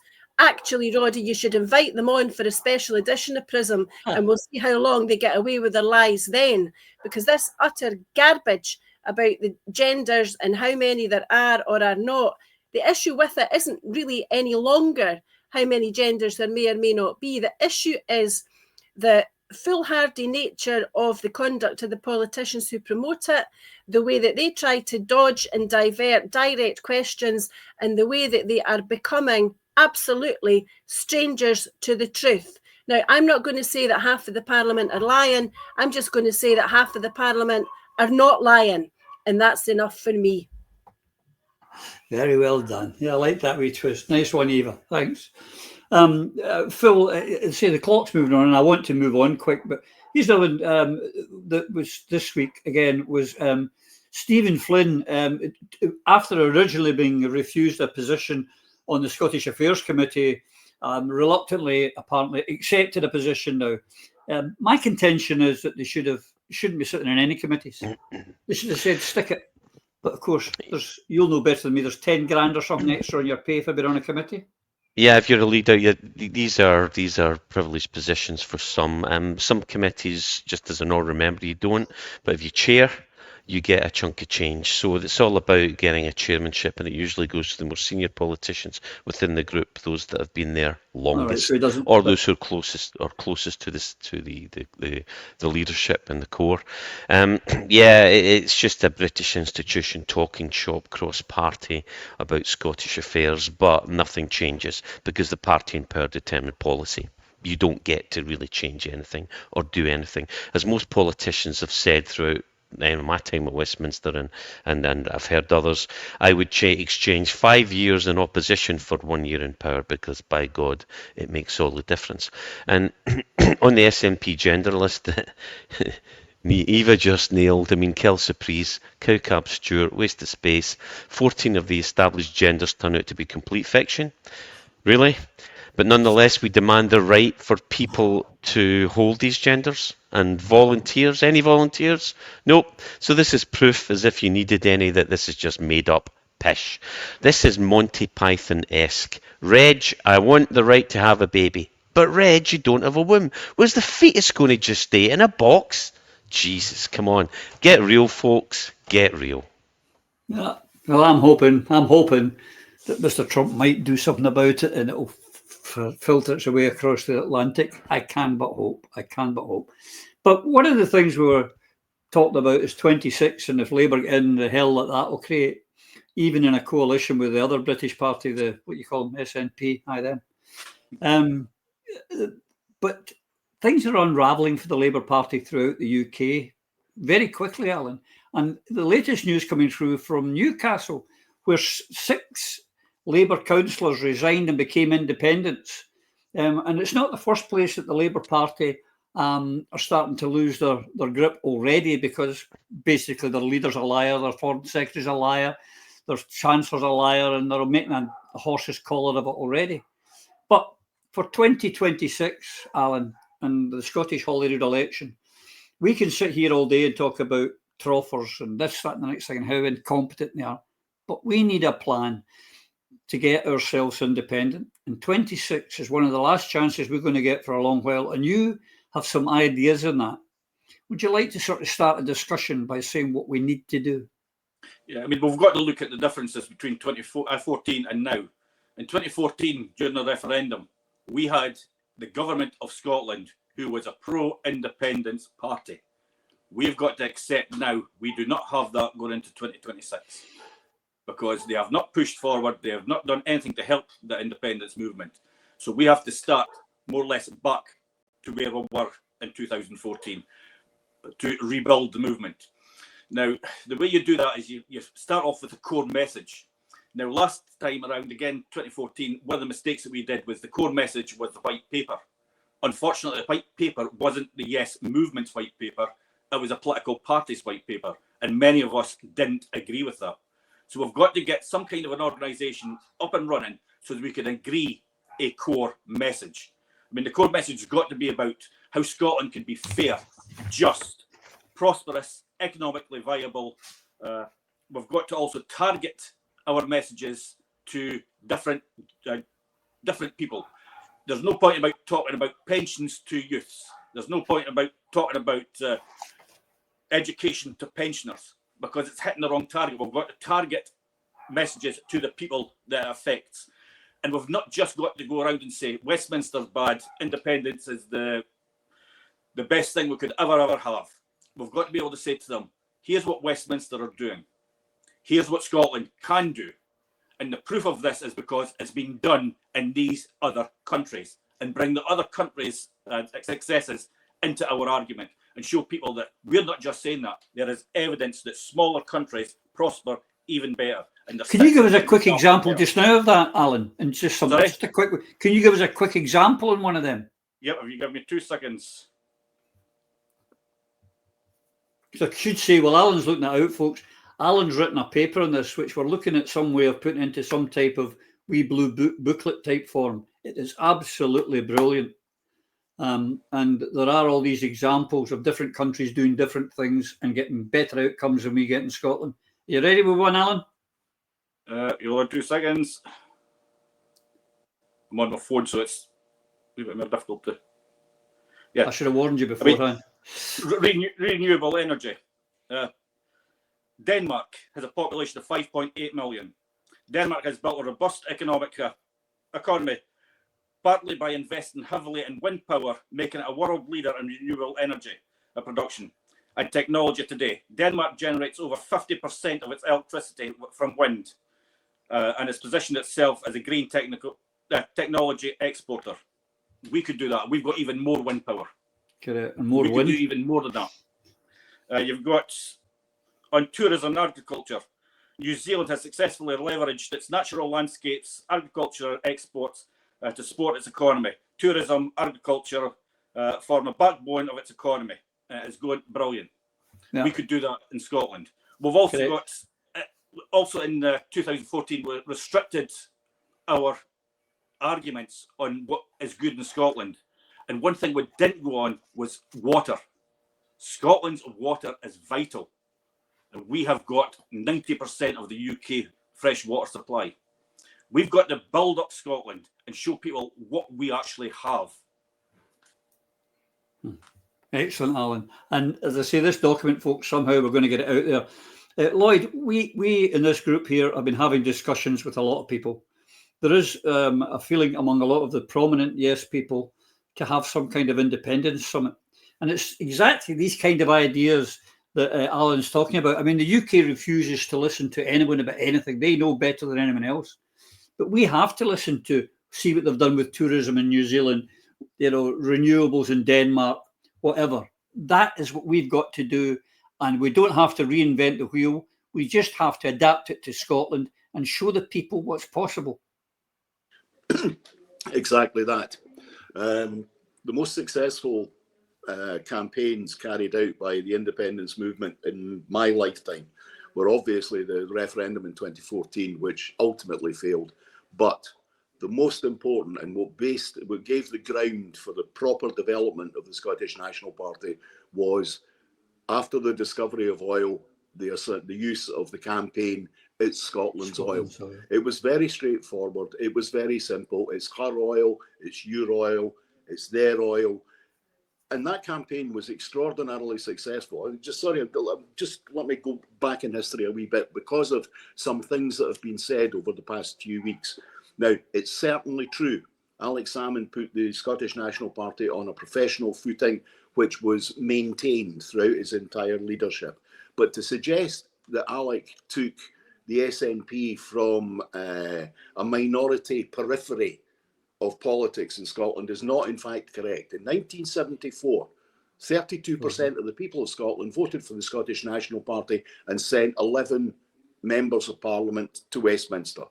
actually, Roddy, you should invite them on for a special edition of Prism, and we'll see how long they get away with their lies then. Because this utter garbage about the genders and how many there are or are not, the issue with it isn't really any longer how many genders there may or may not be. The issue is the foolhardy nature of the conduct of the politicians who promote it, the way that they try to dodge and divert direct questions, and the way that they are becoming absolutely strangers to the truth. Now, I'm not going to say that half of the Parliament are lying. I'm just going to say that half of the Parliament are not lying, and that's enough for me. Very well done. Yeah, I like that wee twist. Nice one, Eva. Thanks. Phil, say the clock's moving on, and I want to move on quick, but here's the one that was this week again was Stephen Flynn, after originally being refused a position on the Scottish Affairs Committee, reluctantly apparently accepted a position now. My contention is that they shouldn't be sitting in any committees. They should have said stick it. But of course, you'll know better than me. There's 10 grand or something extra on your pay for being on a committee. Yeah, if you're a leader, these are privileged positions for some. Some committees, just as an honorary member, you don't. But if you chair, you get a chunk of change. So it's all about getting a chairmanship, and it usually goes to the more senior politicians within the group, those that have been there longest, right, so or those who are closest to the leadership and the core. It's just a British institution talking shop cross-party about Scottish affairs, but nothing changes because the party in power determine policy. You don't get to really change anything or do anything. As most politicians have said throughout my time at Westminster and I've heard others, I would exchange 5 years in opposition for 1 year in power, because by God, it makes all the difference. And on the SNP gender list, Eva just nailed. I mean, Kelsey Priest, Cowcab Stewart, waste of space. 14 of the established genders turn out to be complete fiction. Really? But nonetheless, we demand the right for people to hold these genders. And volunteers, any volunteers? Nope. So this is proof, as if you needed any, that this is just made up pish. This is Monty Python-esque. Reg, I want the right to have a baby. But Reg, you don't have a womb. Where's the fetus going to just stay? In a box? Jesus, come on. Get real, folks. Get real. Yeah. Well, I'm hoping that Mr. Trump might do something about it, and it'll filter its way across the Atlantic. I can but hope. But one of the things we were talking about is 26, and if Labour get in, the hell that will create, even in a coalition with the other British party, the what you call them, SNP, but things are unravelling for the Labour Party throughout the UK very quickly, Alan. And the latest news coming through from Newcastle, where 6 Labour councillors resigned and became independents. And it's not the first place that the Labour Party are starting to lose their grip already, because basically their leader's a liar, their foreign secretary's a liar, their chancellor's a liar, and they're making a horse's collar of it already. But for 2026, Alan, and the Scottish Holyrood election, we can sit here all day and talk about troffers and this, that, and the next thing, and how incompetent they are. But we need a plan to get ourselves independent. And 26 is one of the last chances we're going to get for a long while. And you have some ideas on that. Would you like to sort of start a discussion by saying what we need to do? Yeah, I mean, we've got to look at the differences between 2014 and now. In 2014, during the referendum, we had the government of Scotland, who was a pro-independence party. We've got to accept now we do not have that going into 2026. Because they have not pushed forward, they have not done anything to help the independence movement. So we have to start more or less back to where we were in 2014 to rebuild the movement. Now, the way you do that is you start off with a core message. Now, last time around, again, 2014, one of the mistakes that we did was the core message was the white paper. Unfortunately, the white paper wasn't the Yes Movement's white paper, it was a political party's white paper, and many of us didn't agree with that. So we've got to get some kind of an organisation up and running so that we can agree a core message. I mean, the core message has got to be about how Scotland can be fair, just, prosperous, economically viable. We've got to also target our messages to different different people. There's no point about talking about pensions to youths. There's no point about talking about education to pensioners, because it's hitting the wrong target. We've got to target messages to the people that it affects. And we've not just got to go around and say Westminster's bad, independence is the best thing we could ever have. We've got to be able to say to them, here's what Westminster are doing. Here's what Scotland can do. And the proof of this is because it's been done in these other countries, and bring the other countries' successes into our argument and show people that we're not just saying that. There is evidence that smaller countries prosper even better. And can you give us a quick example just now of that, Alan? And just a quick. Can you give us a quick example in one of them? Yep. If you give me 2 seconds. So I should say, well, Alan's looking it out, folks. Alan's written a paper on this, which we're looking at some way of putting into some type of wee blue booklet type form. It is absolutely brilliant. And there are all these examples of different countries doing different things and getting better outcomes than we get in Scotland. Are you ready with one, Alan? You'll have 2 seconds. I'm on my phone, so it's a bit more difficult to. Yeah, I should have warned you beforehand. Renewable energy. Denmark has a population of 5.8 million. Denmark has built a robust economy, partly by investing heavily in wind power, making it a world leader in renewable energy production and technology today. Denmark generates over 50% of its electricity from wind, and has positioned itself as a green technology exporter. We could do that. We've got even more wind power. And more we wind. could do even more than that. You've got, on tourism and agriculture, New Zealand has successfully leveraged its natural landscapes, agriculture exports to support its economy. Tourism, agriculture form a backbone of its economy. It's going brilliant. Yeah. We could do that in Scotland. We've also got, also in 2014, we restricted our arguments on what is good in Scotland. And one thing we didn't go on was water. Scotland's water is vital. And we have got 90% of the UK fresh water supply. We've got to build up Scotland and show people what we actually have. Excellent, Alan. And as I say, this document, folks, somehow we're going to get it out there. Lloyd, we in this group here have been having discussions with a lot of people. There is a feeling among a lot of the prominent Yes people to have some kind of independence summit. And it's exactly these kind of ideas that Alan's talking about. I mean, the UK refuses to listen to anyone about anything. They know better than anyone else. But we have to listen to, see what they've done with tourism in New Zealand, renewables in Denmark, whatever. That is what we've got to do. And we don't have to reinvent the wheel. We just have to adapt it to Scotland and show the people what's possible. Exactly that. The most successful campaigns carried out by the independence movement in my lifetime were obviously the referendum in 2014, which ultimately failed. But the most important and what gave the ground for the proper development of the Scottish National Party was, after the discovery of oil, the use of the campaign, it's Scotland's oil. It was very straightforward. It was very simple. It's her oil, it's your oil, it's their oil. And that campaign was extraordinarily successful. Just let me go back in history a wee bit because of some things that have been said over the past few weeks. Now, it's certainly true. Alex Salmond put the Scottish National Party on a professional footing, which was maintained throughout his entire leadership. But to suggest that Alec took the SNP from a minority periphery of politics in Scotland is not in fact correct. In 1974, 32% of the people of Scotland voted for the Scottish National Party and sent 11 members of Parliament to Westminster.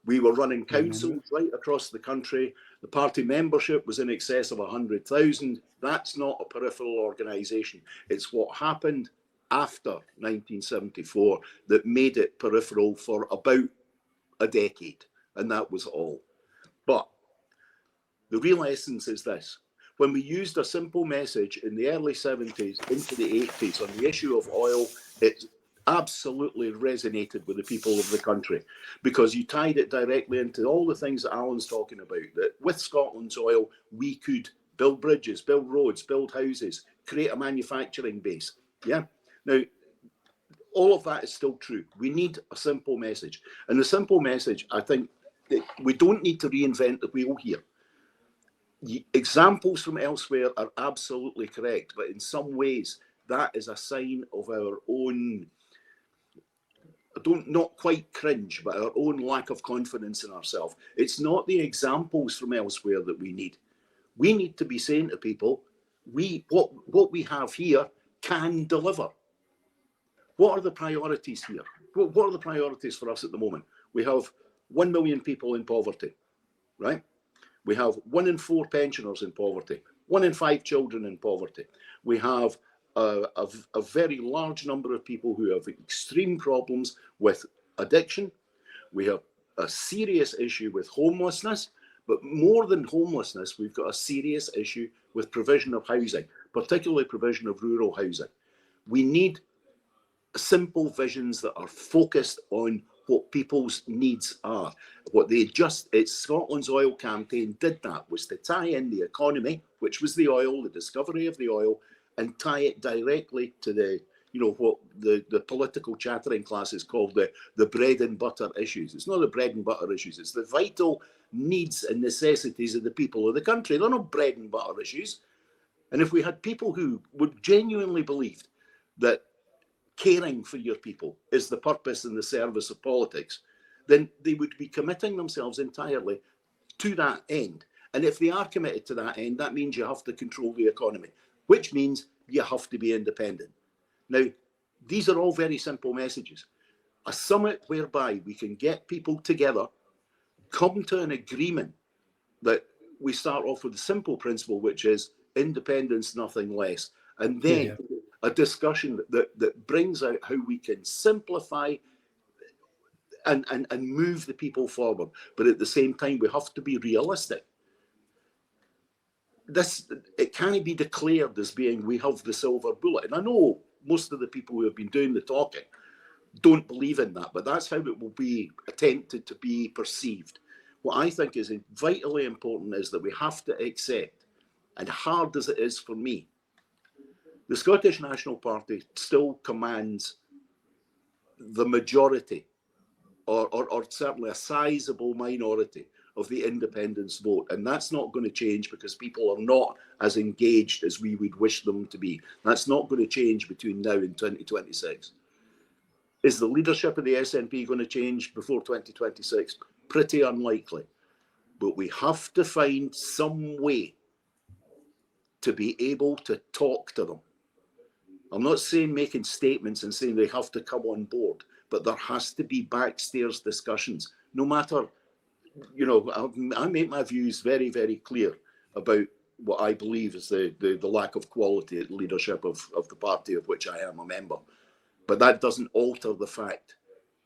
We were running councils right across the country. The party membership was in excess of 100,000. That's not a peripheral organisation. It's what happened after 1974 that made it peripheral for about a decade, and that was all. But the real essence is this. When we used a simple message in the early 70s into the 80s on the issue of oil, absolutely resonated with the people of the country, because you tied it directly into all the things that Alan's talking about, that with Scotland's oil, we could build bridges, build roads, build houses, create a manufacturing base. Yeah. Now, all of that is still true. We need a simple message. And the simple message, I think, that we don't need to reinvent the wheel here. Examples from elsewhere are absolutely correct, but in some ways, that is a sign of our own, not quite cringe, but our own lack of confidence in ourselves. It's not the examples from elsewhere that we need. We need to be saying to people, what we have here can deliver. What are the priorities here? What are the priorities for us at the moment? We have 1 million people in poverty, right? We have 1 in 4 pensioners in poverty, 1 in 5 children in poverty. We have a very large number of people who have extreme problems with addiction. We have a serious issue with homelessness, but more than homelessness, we've got a serious issue with provision of housing, particularly provision of rural housing. We need simple visions that are focused on what people's needs are. It's Scotland's oil campaign did that, was to tie in the economy, which was the oil, the discovery of the oil, and tie it directly to what the political chattering classes called the bread and butter issues. It's not the bread and butter issues, it's the vital needs and necessities of the people of the country. They're not bread and butter issues. And if we had people who would genuinely believe that caring for your people is the purpose and the service of politics, then they would be committing themselves entirely to that end. And if they are committed to that end, that means you have to control the economy, which means you have to be independent. Now, these are all very simple messages. A summit whereby we can get people together, come to an agreement that we start off with a simple principle, which is independence, nothing less. And then a discussion that brings out how we can simplify and move the people forward. But at the same time, we have to be realistic. It can't be declared as being we have the silver bullet. And I know most of the people who have been doing the talking don't believe in that, but that's how it will be attempted to be perceived. What I think is vitally important is that we have to accept, and hard as it is for me, the Scottish National Party still commands the majority, or certainly a sizable minority of the independence vote. And that's not going to change because people are not as engaged as we would wish them to be. That's not going to change between now and 2026. Is the leadership of the SNP going to change before 2026? Pretty unlikely. But we have to find some way to be able to talk to them. I'm not saying making statements and saying they have to come on board, but there has to be backstairs discussions. No matter, I make my views very, very clear about what I believe is the lack of quality at leadership of the party of which I am a member. But that doesn't alter the fact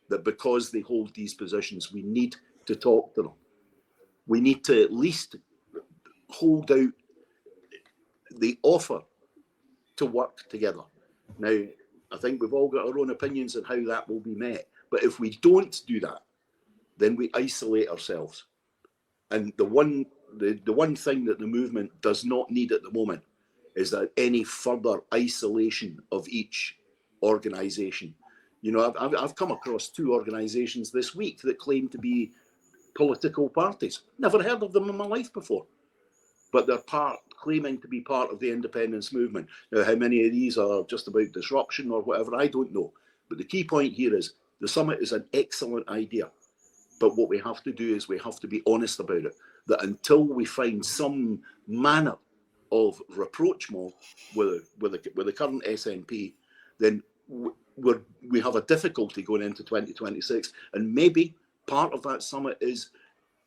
that because they hold these positions, we need to talk to them. We need to at least hold out the offer to work together. Now, I think we've all got our own opinions on how that will be met. But if we don't do that, then we isolate ourselves. And the one thing that the movement does not need at the moment is that any further isolation of each organisation. I've come across 2 organisations this week that claim to be political parties. Never heard of them in my life before. But they're claiming to be part of the independence movement. Now, how many of these are just about disruption or whatever, I don't know. But the key point here is the summit is an excellent idea. But what we have to do is we have to be honest about it, that until we find some manner of rapprochement with the current SNP, then we have a difficulty going into 2026. And maybe part of that summit is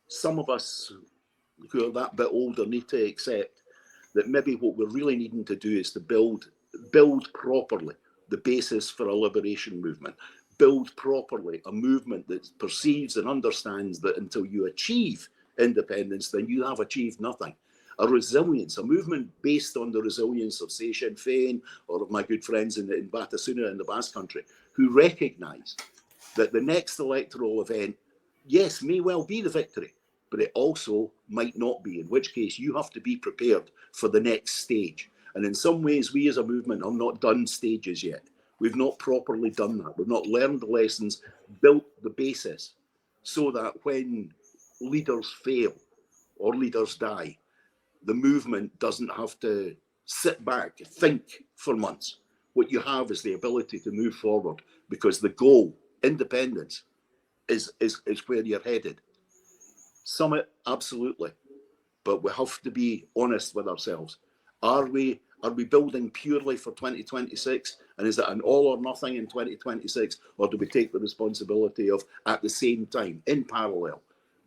some of us who are that bit older need to accept that maybe what we're really needing to do is to build properly the basis for a liberation movement, build properly a movement that perceives and understands that until you achieve independence, then you have achieved nothing. a resilience, a movement based on the resilience of, say, Sinn Féin or of my good friends in Batasuna in the Basque Country, who recognise that the next electoral event, yes, may well be the victory, but it also might not be, in which case you have to be prepared for the next stage. And in some ways, we as a movement have not done stages yet. We've not properly done that. We've not learned the lessons, built the basis, so that when leaders fail or leaders die, the movement doesn't have to sit back, think for months. What you have is the ability to move forward, because the goal, independence, is where you're headed. Summit, absolutely. But we have to be honest with ourselves. Are we building purely for 2026? And is it an all or nothing in 2026? Or do we take the responsibility of, at the same time, in parallel,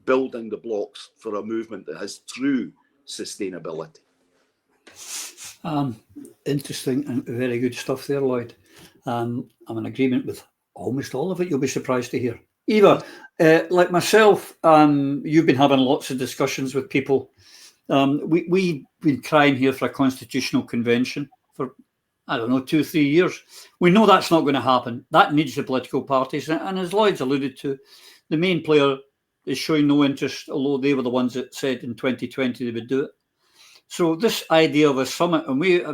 building the blocks for a movement that has true sustainability? Interesting and very good stuff there, Lloyd. I'm in agreement with almost all of it, you'll be surprised to hear. Eva, like myself, you've been having lots of discussions with people. We've been crying here for a constitutional convention for, I don't know, 2 or 3 years. We know that's not going to happen. That needs the political parties. And as Lloyd's alluded to, the main player is showing no interest, although they were the ones that said in 2020 they would do it. So this idea of a summit, and we,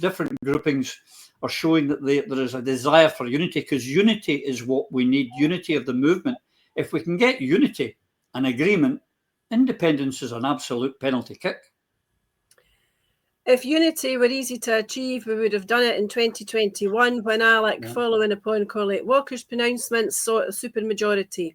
different groupings are showing that there is a desire for unity, because unity is what we need, unity of the movement. If we can get unity and agreement, independence is an absolute penalty kick. If unity were easy to achieve, we would have done it in 2021 when Alec, following upon Colette Walker's pronouncements, sought a supermajority.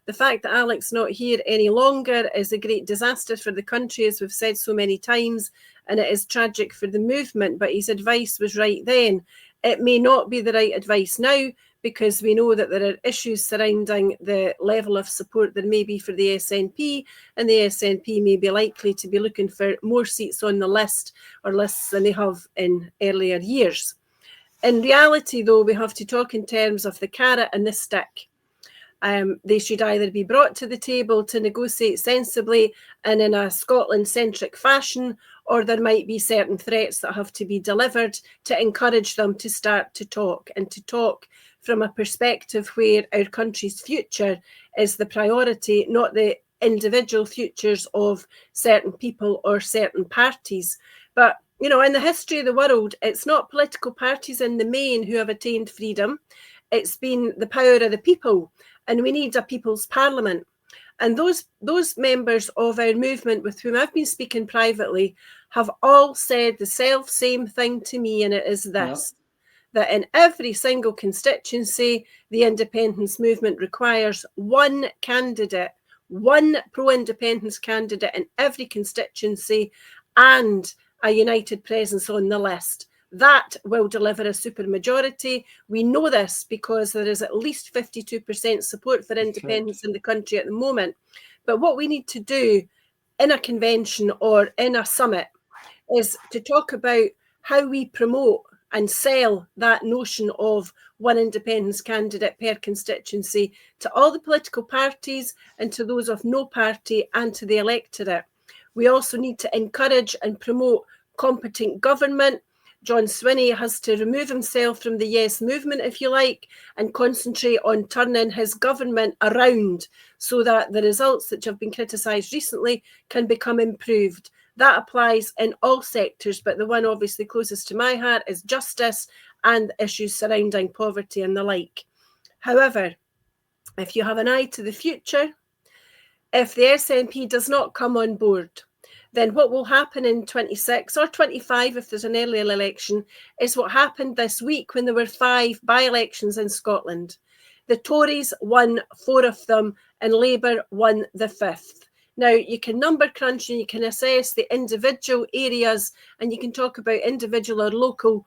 The fact that Alec's not here any longer is a great disaster for the country, as we've said so many times, and it is tragic for the movement, but his advice was right then. It may not be the right advice now, because we know that there are issues surrounding the level of support there may be for the SNP, and the SNP may be likely to be looking for more seats on the list, or lists, than they have in earlier years. In reality, though, we have to talk in terms of the carrot and the stick. They should either be brought to the table to negotiate sensibly and in a Scotland-centric fashion, or there might be certain threats that have to be delivered to encourage them to start to talk, and to talk from a perspective where our country's future is the priority, not the individual futures of certain people or certain parties. But, in the history of the world, it's not political parties in the main who have attained freedom. It's been the power of the people, and we need a people's parliament. And those members of our movement with whom I've been speaking privately have all said the same thing to me, and it is this: that in every single constituency, the independence movement requires one candidate, one pro-independence candidate in every constituency, and a united presence on the list. That will deliver a supermajority. We know this because there is at least 52% support for independence in the country at the moment. But what we need to do in a convention or in a summit is to talk about how we promote and sell that notion of one independence candidate per constituency to all the political parties and to those of no party and to the electorate. We also need to encourage and promote competent government. John Swinney has to remove himself from the Yes movement, if you like, and concentrate on turning his government around so that the results that have been criticised recently can become improved. That applies in all sectors, but the one obviously closest to my heart is justice and issues surrounding poverty and the like. However, if you have an eye to the future, if the SNP does not come on board, then what will happen in 26 or 25, if there's an earlier election, is what happened this week when there were 5 by-elections in Scotland. The Tories won 4 of them and Labour won the 5th. Now, you can number crunch and you can assess the individual areas, and you can talk about individual or local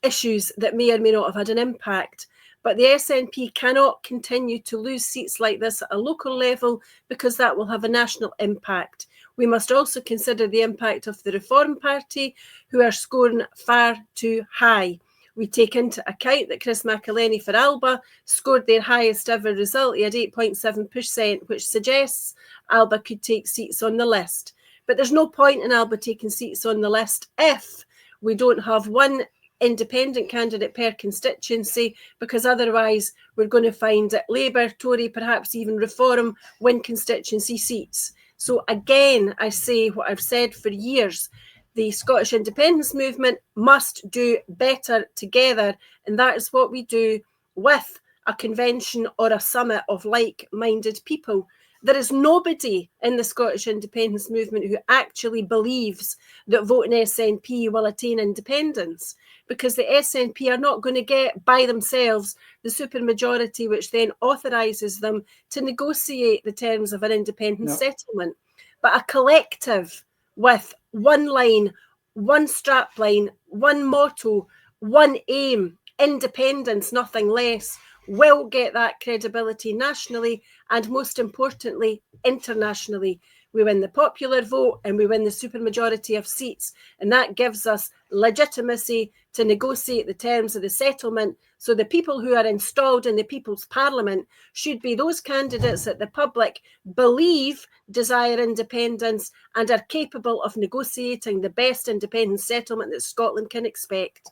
issues that may or may not have had an impact. But the SNP cannot continue to lose seats like this at a local level, because that will have a national impact. We must also consider the impact of the Reform Party, who are scoring far too high. We take into account that Chris McElhenney for Alba scored their highest ever result. He had 8.7%, which suggests Alba could take seats on the list. But But there's no point in Alba taking seats on the list if we don't have one independent candidate per constituency, because otherwise we're going to find that Labour, Tory, perhaps even Reform win constituency seats. So again, I say what I've said for years, the Scottish independence movement must do better together, and that is what we do with a convention or a summit of like-minded people. There is nobody in the Scottish independence movement who actually believes that voting SNP will attain independence, because the SNP are not going to get by themselves the supermajority which then authorises them to negotiate the terms of an independent settlement. But a collective with one line, one strapline, one motto, one aim, independence, nothing less, will get that credibility nationally and, most importantly, internationally. We win the popular vote and we win the supermajority of seats, and that gives us legitimacy to negotiate the terms of the settlement. So the people who are installed in the People's Parliament should be those candidates that the public believe desire independence and are capable of negotiating the best independent settlement that Scotland can expect.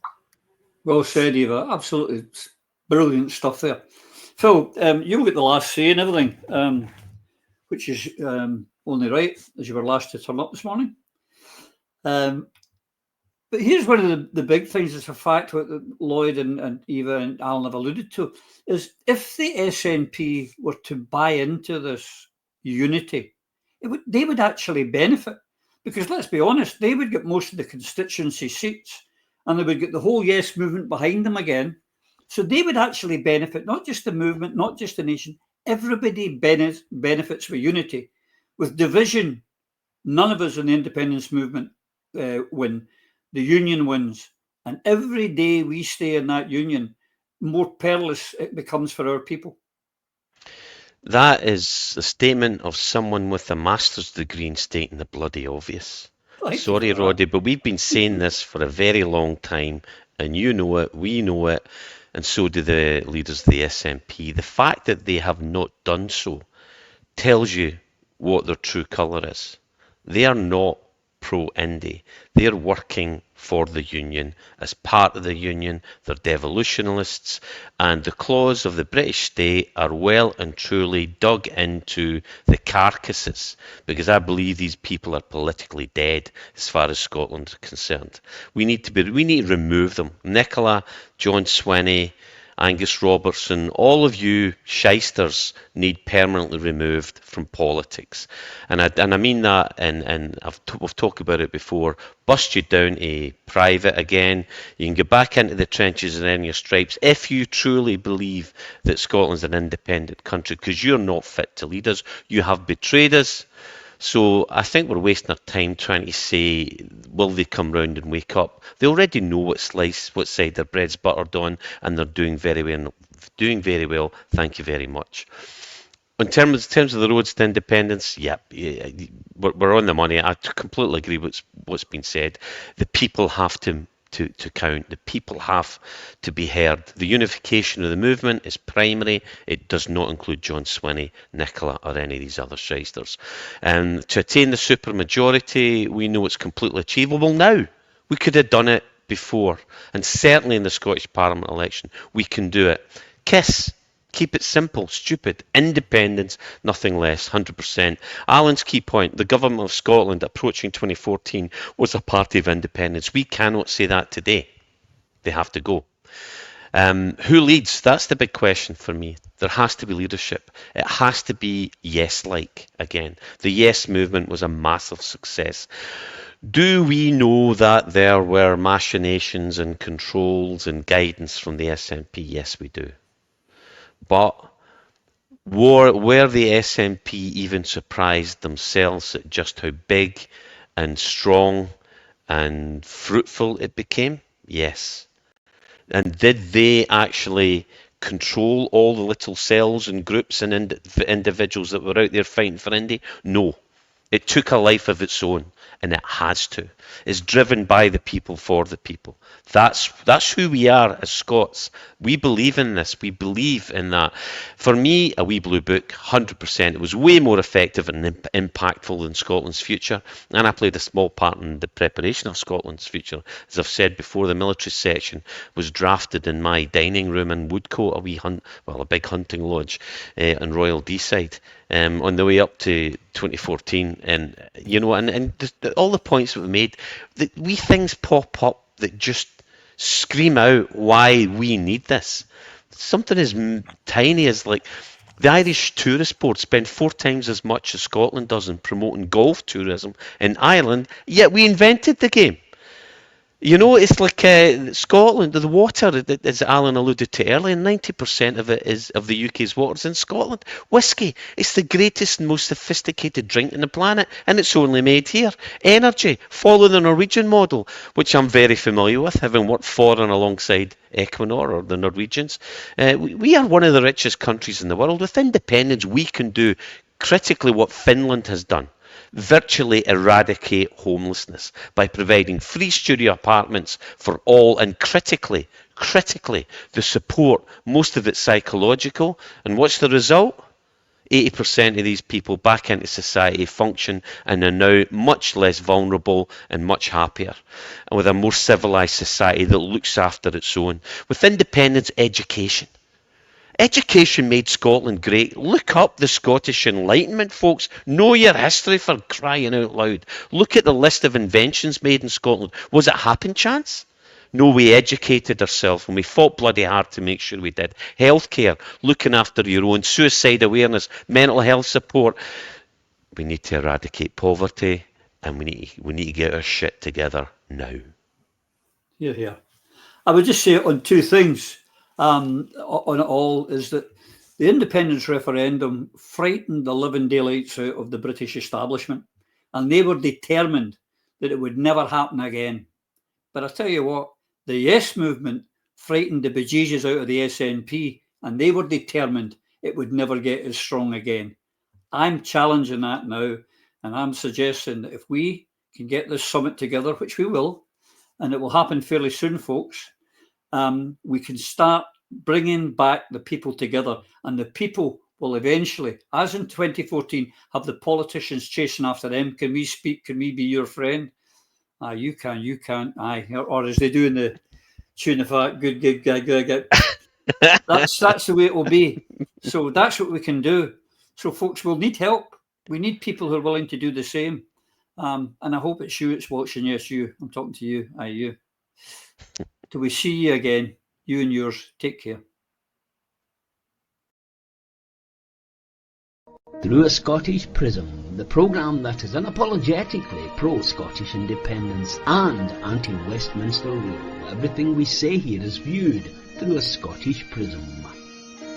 Well said, Eva. Absolutely brilliant stuff there. Phil, you'll get the last say and everything, which is only right, as you were last to turn up this morning. But here's one of the big things. It's a fact what Lloyd and Eva and Alan have alluded to, is if the SNP were to buy into this unity, they would actually benefit, because let's be honest, they would get most of the constituency seats and they would get the whole Yes movement behind them again. So they would actually benefit, not just the movement, not just the nation. Everybody benefits with unity. With division, none of us in the independence movement win. The union wins. And every day we stay in that union, more perilous it becomes for our people. That is a statement of someone with a master's degree in stating the bloody obvious. Sorry, Roddy, but we've been saying this for a very long time, and you know it, we know it, and so do the leaders of the SNP. The fact that they have not done so tells you what their true colour is. They are not pro-Indy. They are working for the union, as part of the union. They're devolutionists, and the claws of the British state are well and truly dug into the carcasses, because I believe these people are politically dead as far as Scotland is concerned. We need to remove them. Nicola, John Swinney, Angus Robertson, all of you shysters need permanently removed from politics. And I mean that, and we've talked about it before, bust you down to private again. You can get back into the trenches and earn your stripes if you truly believe that Scotland's an independent country, because you're not fit to lead us. You have betrayed us. So I think we're wasting our time trying to say, will they come round and wake up? They already know what side their bread's buttered on, and they're doing very well. Thank you very much. In terms of the roads to independence, we're on the money. I completely agree with what's been said. The people have to count. The people have to be heard. The unification of the movement is primary. It does not include John Swinney, Nicola, or any of these other shysters. To attain the supermajority, we know it's completely achievable now. We could have done it before, and certainly in the Scottish Parliament election, we can do it. KISS. Keep it simple, stupid, independence, nothing less, 100%. Alan's key point, the government of Scotland approaching 2014 was a party of independence. We cannot say that today. They have to go. Who leads? That's the big question for me. There has to be leadership. It has to be yes-like again. The yes movement was a massive success. Do we know that there were machinations and controls and guidance from the SNP? Yes, we do. But were the SNP even surprised themselves at just how big and strong and fruitful it became? Yes. And did they actually control all the little cells and groups and individuals that were out there fighting for Indy? No. It took a life of its own, and it has to. It's driven by the people for the people. That's who we are as Scots. We believe in this. We believe in that. For me, A Wee Blue Book, 100%. It was way more effective and impactful than Scotland's future, and I played a small part in the preparation of Scotland's future. As I've said before, the military section was drafted in my dining room in Woodcote, a big hunting lodge in Royal Deeside. On the way up to 2014, and all the points that we made, wee things pop up that just scream out why we need this. Something as tiny as like the Irish tourist board spend 4 times as much as Scotland does in promoting golf tourism in Ireland, yet we invented the game. It's like Scotland, the water, as Alan alluded to earlier, 90% of it is of the UK's waters in Scotland. Whiskey, it's the greatest and most sophisticated drink on the planet, and it's only made here. Energy, follow the Norwegian model, which I'm very familiar with, having worked for and alongside Equinor or the Norwegians. We are one of the richest countries in the world. With independence, we can do critically what Finland has done. Virtually eradicate homelessness by providing free studio apartments for all, and critically, the support, most of it psychological. And what's the result? 80% of these people back into society, function, and are now much less vulnerable and much happier, and with a more civilised society that looks after its own. With independence, education. Education made Scotland great. Look up the Scottish Enlightenment, folks. Know your history, for crying out loud. Look at the list of inventions made in Scotland. Was it happen chance? No, we educated ourselves and we fought bloody hard to make sure we did. Healthcare, looking after your own, suicide awareness, mental health support. We need to eradicate poverty, and we need to get our shit together now. Here. I would just say on 2 things. On it all is that the independence referendum frightened the living daylights out of the British establishment, and they were determined that it would never happen again. But I tell you what, the Yes movement frightened the bejesus out of the SNP, and they were determined it would never get as strong again. I'm challenging that now, and I'm suggesting that if we can get this summit together, which we will, and it will happen fairly soon, folks, we can start bringing back the people together, and the people will eventually, as in 2014, have the politicians chasing after them. Can we speak? Can we be your friend? You can. Aye, or as they do in the tune of that, good gig, good. That's the way it will be. So that's what we can do. So folks, we'll need help. We need people who are willing to do the same. And I hope it's you it's watching. Yes, you. I'm talking to you. Aye, you. Till we see you again, you and yours, take care. Through a Scottish Prism, the programme that is unapologetically pro-Scottish independence and anti-Westminster rule. Everything we say here is viewed through a Scottish prism.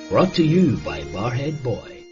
Brought to you by Barhead Boy.